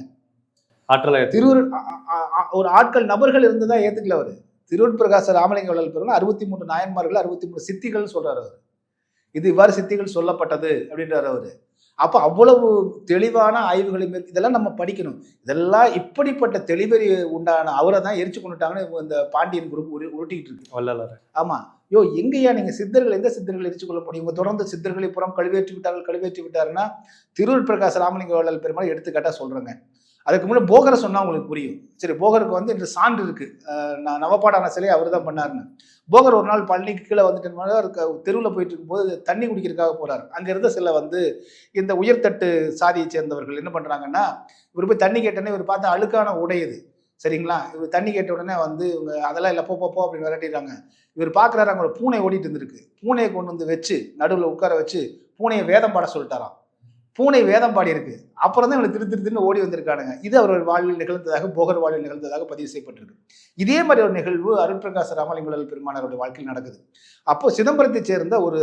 ஒரு ஆட்கள் நபர்கள் இருந்துதான் ஏத்துக்கல அவரு. திருவூர் பிரகாச ராமலிங்க வள்ளல் பெருமானார் 63 நாயன்மார்கள் 63 சித்திகள் சொல்றாரு அவர். இது இவ்வாறு சித்திகள் சொல்லப்பட்டது அப்படின்றாரு அவரு. அப்ப அவ்வளவு தெளிவான ஆய்வுகளை இதெல்லாம் நம்ம படிக்கணும். இதெல்லாம் இப்படிப்பட்ட தெளிவறி உண்டான அவரை தான் எரிச்சு கொண்டுட்டாங்கன்னு இந்த பாண்டியன் குரூப் உருட்டிக்கிட்டு இருக்கு. ஆமா, எங்கேயா நீங்க சித்தர்கள் எந்த சித்தர்கள் எரிச்சு கொள்ள முடியும்? தொடர்ந்து சித்தர்களை புறம் கழுவேற்றி விட்டாருன்னா திருவூர் பிரகாச ராமலிங்க வள்ளல் பெருமாள் எடுத்துக்காட்டா சொல்றேங்க. அதுக்கு முன்னாடி போகரை சொன்னா உங்களுக்கு புரியும். சரி, போகருக்கு வந்து இந்த சான்று இருக்கு. நவபாடான சிலையை அவர் தான் பண்ணாருன்னு. போகர் ஒரு நாள் பழனிக்கு கீழே வந்துட்டு தெருவில் போயிட்டு இருக்கும்போது தண்ணி குடிக்கிறதுக்காக போறாரு. அங்க இருந்த சில வந்து இந்த உயர்தட்டு சாதியை சேர்ந்தவர்கள் என்ன பண்றாங்கன்னா, இவர் போய் தண்ணி கேட்டோன்னே இவர் பார்த்து அழுக்கான உடையுது. சரிங்களா? இவர் தண்ணி கேட்ட உடனே வந்து இவங்க அதெல்லாம் இல்லை போ அப்படின்னு விரட்டிடுறாங்க. இவர் பார்க்குறாரு, அங்கே ஒரு பூனை ஓடிட்டு இருந்திருக்கு. பூனையை கொண்டு வந்து வச்சு நடுவில் உட்கார வச்சு பூனையை வேதம் பாட சொல்லிட்டாராம். பூனை வேதம் பாடி இருக்கு. அப்புறம் தான் இவங்க திரு ஓடி வந்திருக்கானுங்க. இது அவரோட வாழ்வில் நிகழ்ந்ததாக, போகர் வாழ்வில் நிகழ்ந்ததாக பதிவு செய்யப்பட்டிருக்கு. இதே மாதிரி ஒரு நிகழ்வு அருட்பிரகாச ராமலிங்க வள்ளல் பெருமானாருடைய வாழ்க்கையில் நடக்குது. அப்போ சிதம்பரத்தை சேர்ந்த ஒரு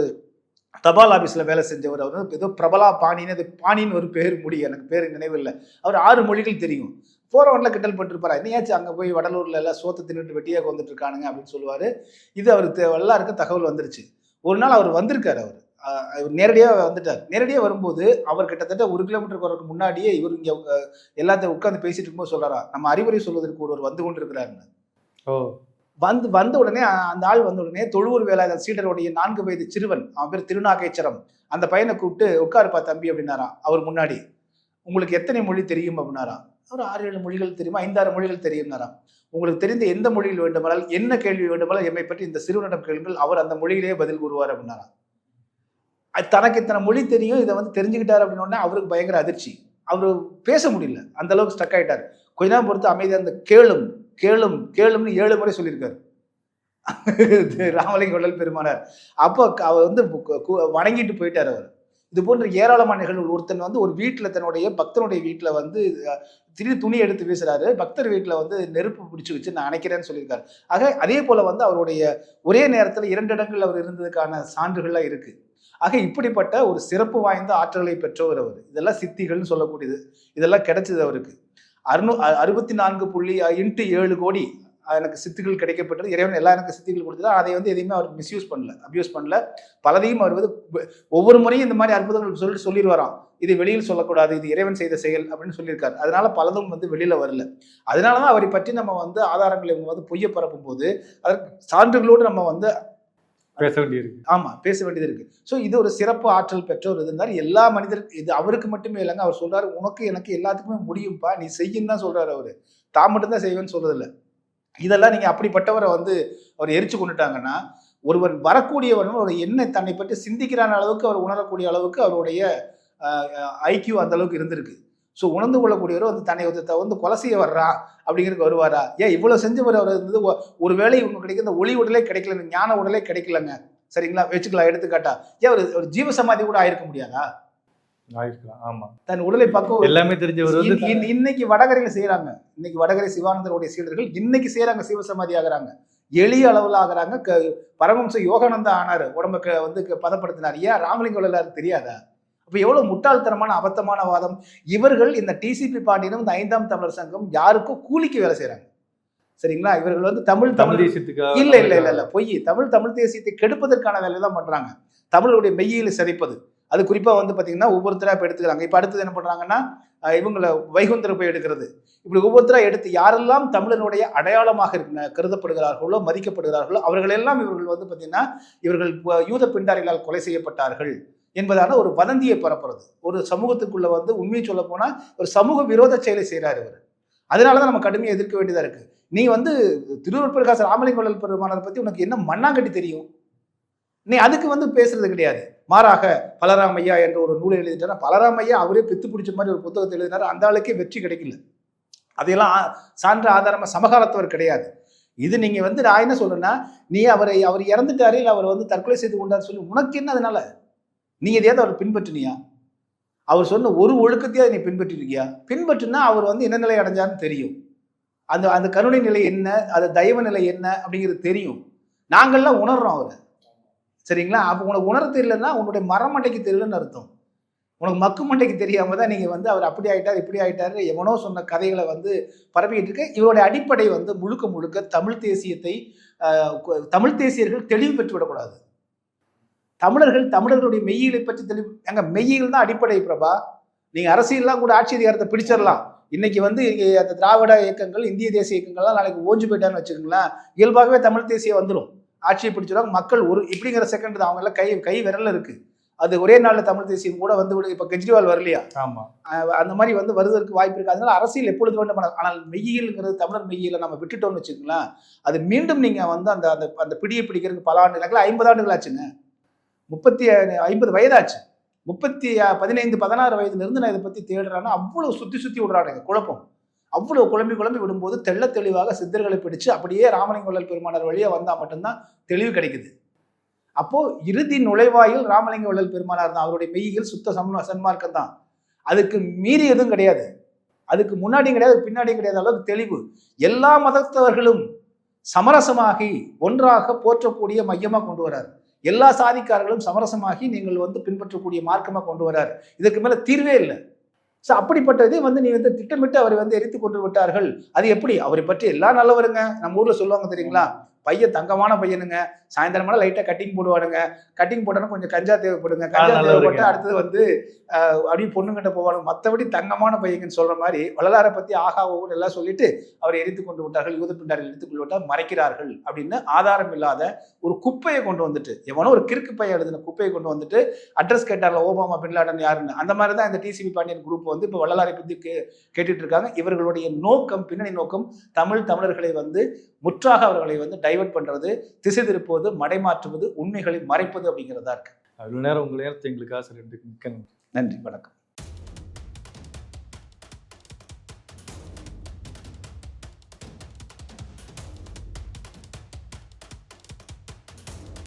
தபால் ஆபீஸ்ல வேலை செஞ்சவர், அவர் ஏதோ பிரபலா பாணின்னு, அது பாணின்னு ஒரு பேர் முடி, எனக்கு பேர் நினைவில்லை. அவர் 6 மொழிகள் தெரியும். போறவன்ல கிண்டல் பண்ணிருப்பாரு, என்னையாச்சும் அங்கே போய் வடலூர்ல எல்லாம் சோத்து தின்னுட்டு வெட்டியாக வந்துட்டு இருக்கானுங்க அப்படின்னு சொல்லுவாரு. இது அவருக்கு எல்லாருக்கும் தகவல் வந்துருச்சு. ஒரு நாள் அவர் வந்திருக்காரு. அவர் நேரடியாக வந்துட்டார். நேரடியாக வரும்போது அவர் கிட்டத்தட்ட 1 கிலோமீட்டருக்கு வரக்கு முன்னாடியே இவர் இங்கே எல்லாத்தையும் உட்காந்து பேசிட்டு இருக்கும்போது சொல்றாரா, நம்ம அறிவுரை சொல்வதற்கு ஒருவர் வந்து கொண்டு இருக்கிறாருன்னு. வந்த உடனே அந்த ஆள் வந்த உடனே தொழுவூர் வேலாயுத சீடருடைய 4 வயது சிறுவன், அவன் பேர் திருநாகேச்சரம், அந்த பையனை கூப்பிட்டு உட்காருப்பா தம்பி அப்படின்னாராம். அவர் முன்னாடி உங்களுக்கு எத்தனை மொழி தெரியும் அப்படின்னாராம். ஒரு 6-7 மொழிகள் தெரியுமா, 5-6 மொழிகள் தெரியும்னாராம். உங்களுக்கு தெரிந்த எந்த மொழியில் வேண்டுமானால், என்ன கேள்வி வேண்டுமானால் எம்மை பற்றி இந்த சிறுவனிடம் கேளுங்கள், அவர் அந்த மொழியிலேயே பதில் கூறுவார் அப்படின்னாராம். தனக்கு இத்தனை மொழி தெரியும், இதை வந்து தெரிஞ்சுக்கிட்டார் அப்படின்னு அவருக்கு பயங்கர அதிர்ச்சி. அவரு பேச முடியல, அந்த அளவுக்கு ஸ்டக் ஆயிட்டார். கொஞ்ச நேரம் பொறுத்து அமைதியா அந்த கேளும் கேளும் கேளும்னு 7 முறை சொல்லியிருக்காரு ராமலிங்க வள்ளல் பெருமானார். அப்போ அவர் வந்து வணங்கிட்டு போயிட்டார் அவர். இது போன்ற ஏராளமான நிகழ்வு. ஒருத்தன் வந்து ஒரு வீட்டில் தன்னுடைய பக்தனுடைய வீட்டில் வந்து திடீர் துணி எடுத்து வீசுறாரு, பக்தர் வீட்டில் வந்து நெருப்பு பிடிச்சி வச்சு நான் அணைக்கிறேன்னு சொல்லியிருக்காரு. ஆக அதே போல வந்து அவருடைய ஒரே நேரத்தில் 2 இடங்கள் அவர் இருந்ததுக்கான சான்றுகள்லாம் இருக்கு. ஆக இப்படிப்பட்ட ஒரு சிறப்பு வாய்ந்த ஆற்றலை பெற்றவர் அவர். இதெல்லாம் சித்திகள்னு சொல்லக்கூடியது. இதெல்லாம் கிடைச்சது அவருக்கு. 64.7 கோடி எனக்கு சித்துகள் கிடைக்கப்பட்டது. இறைவன் எல்லாம் எனக்கு சித்துகள் கொடுத்தது. அதை வந்து எதையுமே அவர் மிஸ்யூஸ் பண்ணல, அபியூஸ் பண்ணல. பலதையும் அவர் வந்து ஒவ்வொரு முறையும் இந்த மாதிரி அற்புதங்கள் சொல்லிடுவாராம். இது வெளியில் சொல்லக்கூடாது, இது இறைவன் செய்த செயல் அப்படின்னு சொல்லியிருக்காரு. அதனால பலதும் வந்து வெளியில வரல. அதனாலதான் அவரை பற்றி நம்ம வந்து ஆதாரங்களை இவங்க வந்து பொய்ய பரப்பும் போது அதற்கு சான்றுகளோடு நம்ம வந்து பேச வேண்டியிருக்கு. ஆமா, பேச வேண்டியது இருக்கு. ஸோ இது ஒரு சிறப்பு ஆற்றல் பெற்ற ஒரு இருந்தார். எல்லா மனிதருக்கு, இது அவருக்கு மட்டுமே இல்லைங்க. அவர் சொல்றாரு, உனக்கு எனக்கு எல்லாத்துக்குமே முடியும்பா, நீ செய்யும் தான் சொல்றாரு அவரு. தான் மட்டும்தான் செய்வேன்னு சொல்றது இல்லை. இதெல்லாம் நீங்க அப்படிப்பட்டவரை வந்து அவர் எரிச்சு கொண்டுட்டாங்கன்னா, ஒருவர் வரக்கூடியவன் ஒரு என்ன தன்னை பற்றி சிந்திக்கிறான அளவுக்கு அவர் உணரக்கூடிய அளவுக்கு அவருடைய ஐக்கியூ அந்த அளவுக்கு இருந்திருக்கு. ஸோ உணர்ந்து கொள்ளக்கூடியவர் வந்து தன்னை வந்து கொலை செய்ய வர்றா அப்படிங்கிறதுக்கு வருவாரா? ஏன் இவ்வளவு செஞ்சவர் அவர் இருந்தது. ஒருவேளை இவங்க கிடைக்கிற ஞான உடலே கிடைக்கல, ஞான உடலே கிடைக்கலங்க, சரிங்களா, வச்சுக்கலாம் எடுத்துக்காட்டா. ஏன் ஒரு ஜீவ சமாதி கூட ஆயிருக்க முடியாதா? ஆமா, தன் உடலை பக்கம் எல்லாமே தெரிஞ்சவர் வந்து இன்னைக்கு வடகரையில செய்யறாங்க. இன்னைக்கு வடகரை சிவானந்தருடைய சீடர்கள் இன்னைக்கு செய்யறாங்க, சிவசமாதி ஆகிறாங்க, எளிய அளவில் ஆகிறாங்க. பரமஹம்ச யோகானந்தா ஆனாரு, உடம்புக்கு வந்து பதப்படுத்தினார். ஏன் ராமலிங்க வள்ளலாருக்கு தெரியாதா? அப்ப எவ்வளவு முட்டாள்தனமான அபத்தமான வாதம். இவர்கள் இந்த டிசிபி பாண்டியனும் இந்த 5ஆம் தமிழர் சங்கம் யாருக்கும் கூலிக்கு வேலை செய்யறாங்க, சரிங்களா. இவர்கள் வந்து தமிழ் தேசியத்துக்கு இல்ல பொய், தமிழ் தேசியத்தை கெடுப்பதற்கான வேலை தான் பண்றாங்க. தமிழுடைய மெய்யில சிதைப்பது. அது குறிப்பா வந்து பாத்தீங்கன்னா ஒவ்வொருத்தரா இப்ப எடுத்துக்கிறாங்க. இப்ப அடுத்தது என்ன பண்றாங்கன்னா, இவங்களை வைகுந்தர போய் எடுக்கிறது. இப்படி ஒவ்வொருத்தரா எடுத்து யாரெல்லாம் தமிழனுடைய அடையாளமாக கருதப்படுகிறார்களோ, மதிக்கப்படுகிறார்களோ, அவர்களெல்லாம் இவர்கள் வந்து பாத்தீங்கன்னா இவர்கள் யூத பிண்டாரிகளால் கொலை செய்யப்பட்டார்கள் என்பதான ஒரு வதந்தியை பரப்புறது. ஒரு சமூகத்துக்குள்ள வந்து உண்மையை சொல்ல போனா ஒரு சமூக விரோத செயலை செய்யறாரு இவர். அதனாலதான் நம்ம கடுமையை எதிர்க்க வேண்டியதா இருக்கு. நீ வந்து திருவருட்பிரகாச ராமலிங்க வள்ளல் பெருமானார் பத்தி உனக்கு என்ன மண்ணாங்கட்டி தெரியும்? நீ அதுக்கு வந்து பேசுறது கிடையாது. மாறாக பலராமையா என்ற ஒரு நூலை எழுதிட்டார். பலராமையா அவரே பித்து பிடிச்ச மாதிரி ஒரு புத்தகத்தை எழுதினார். அந்த ஆளுக்கே வெற்றி கிடைக்கல. அதையெல்லாம் சான்ற ஆதாரமா சமகாலத்தவர் கிடையாது. இது நீங்க வந்து நான் என்ன சொல்றேன்னா, நீ அவர் இறந்துட்டாரு, இல்லை அவர் வந்து தற்கொலை செய்து கொண்டார் சொல்லி உனக்கு என்ன? அதனால நீ எதையாவது அவர் பின்பற்றினியா? அவர் சொன்ன ஒரு ஒழுக்கத்தையாவது நீ பின்பற்றிருக்கியா? பின்பற்றினா அவர் வந்து என்ன நிலை அடைஞ்சான்னு தெரியும். அந்த கருணை நிலை என்ன, அது தயவு நிலை என்ன அப்படிங்கிறது தெரியும். நாங்கள்லாம் உணர்றோம் அவரை, சரிங்களா. அப்போ உனக்கு உணர தெரியலன்னா உன்னுடைய மரமண்டைக்கு தெரியலன்னு அர்த்தம். உனக்கு மக்கு மண்டைக்கு தெரியாம தான் நீங்க வந்து அவர் அப்படி ஆயிட்டார் இப்படி ஆயிட்டாரு எவனோ சொன்ன கதைகளை வந்து பரப்பிக்கிட்டு இருக்க. இவருடைய அடிப்படை வந்து முழுக்க முழுக்க தமிழ் தேசியத்தை, தமிழ் தேசியர்கள் தெளிவு பெற்றுவிடக்கூடாது. தமிழர்களுடைய மெய்யியலை பற்றி தெளிவு. எங்க மெய்யியல் தான் அடிப்படை பிரபா. நீங்க அரசியல்லாம் கூட ஆட்சி அதிகாரத்தை பிடிச்சிடலாம். இன்னைக்கு வந்து அந்த திராவிட இயக்கங்கள், இந்திய தேசிய இயக்கங்கள்லாம் நாளைக்கு ஓஞ்சு போயிட்டான்னு வச்சுக்கோங்களேன், இயல்பாகவே தமிழ் தேசியம் வந்துடும், ஆட்சியை பிடிச்சிடுவாங்க. மக்கள் ஒரு இப்படிங்கிற செகண்ட் தான் அவங்க எல்லாம் கை விரல இருக்கு. அது ஒரே நாள்ல தமிழ் தேசியம் கூட வந்து இப்ப கெஜ்ரிவால் வரலையா? ஆமா, அந்த மாதிரி வந்து வருவதற்கு வாய்ப்பு இருக்கு. அதனால அரசியல் எப்பொழுது வேண்டும். ஆனால் மெய்யியல்ங்கிறது, தமிழர் மெய்யியலை நம்ம விட்டுட்டோம்னு வச்சுக்கோங்களேன், அது மீண்டும் நீங்க வந்து அந்த அந்த பிடியை பிடிக்கிறதுக்கு பல ஆண்டுகள், 50 ஆண்டுகள் ஆச்சுங்க. 50 வயதாச்சு. 15-16 வயதுல இருந்து நான் இதை பத்தி தேடுறான்னா அவ்வளவு சுத்தி விடுறானுங்க குழப்பம். அவ்வளவு குழம்பி விடும்போது தெள்ள தெளிவாக சித்தர்களை பிடிச்சு அப்படியே ராமலிங்க வள்ளல் பெருமானார் வழியா வந்தா மட்டும்தான் தெளிவு கிடைக்குது. அப்போ இறுதி நுழைவாயில் ராமலிங்க வள்ளல் பெருமானார் தான். அவருடைய மெய்யில் சுத்த சன்மார்க்கம் தான். அதுக்கு மீறி எதுவும் கிடையாது, அதுக்கு முன்னாடியும் கிடையாது, பின்னாடியும் கிடையாது. அளவுக்கு தெளிவு. எல்லா மதத்தவர்களும் சமரசமாகி ஒன்றாக போற்றக்கூடிய மையமா கொண்டு வரார். எல்லா சாதிக்காரர்களும் சமரசமாகி நீங்கள் வந்து பின்பற்றக்கூடிய மார்க்கமா கொண்டு வரார். இதுக்கு மேல தீர்வே இல்லை. ஸோ அப்படிப்பட்டதை வந்து நீ வந்து திட்டமிட்டு அவரை வந்து எரித்து கொண்டு விட்டார்கள். அது எப்படி? அவரை பற்றி எல்லாம் நல்லவருங்க. நம்ம ஊர்ல சொல்லுவாங்க தெரியுங்களா, பையன் தங்கமான பையனுங்க, சாயந்தரமான லைட்டா கட்டிங் போடுவானுங்க, கட்டிங் போட்டோன்னா கொஞ்சம் கஞ்சா தேவைப்படுங்க, கஞ்சா நல்லா தேவைப்பட்டு இருக்கு. அடுத்தது வந்து அப்படியே பொண்ணுங்கிட்ட போவானுங்க, மற்றபடி தங்கமான பையங்கன்னு சொல்ற மாதிரி வள்ளலாரை பத்தி ஆகா ஓன்னு எல்லாம் சொல்லிட்டு அவரை எரித்து கொண்டு விட்டார்கள், யூதப்பிண்டார்கள் எரித்துக் கொண்டு விட்டால் மறைக்கிறார்கள் அப்படின்னு ஆதாரம் இல்லாத ஒரு குப்பையை கொண்டு வந்துட்டு, எவனோ ஒரு கிறுக்கு பையன் எழுதின குப்பையை கொண்டு வந்துட்டு அட்ரஸ் கேட்டார்ல ஓபாமா பின்லாடன் யாருன்னு, அந்த மாதிரி தான் இந்த டிசிபி பாண்டியன் குரூப் வந்து இப்போ வள்ளலாரை பத்தி கேட்டுட்டு இருக்காங்க. இவர்களுடைய நோக்கம், பின்னணி நோக்கம் தமிழர்களை வந்து முற்றாக அவர்களை வந்து டைவர்ட் பண்றது, திசை திருப்புவது, மடைமாற்றுவது, உண்மைகளை மறைப்பது அப்படிங்கிறதா இருக்கு. அவ்வளவு நேரம் உங்க நேரத்தை எங்களுக்காக சொல்லிட்டு மிக்க நன்றி. நன்றி, வணக்கம்.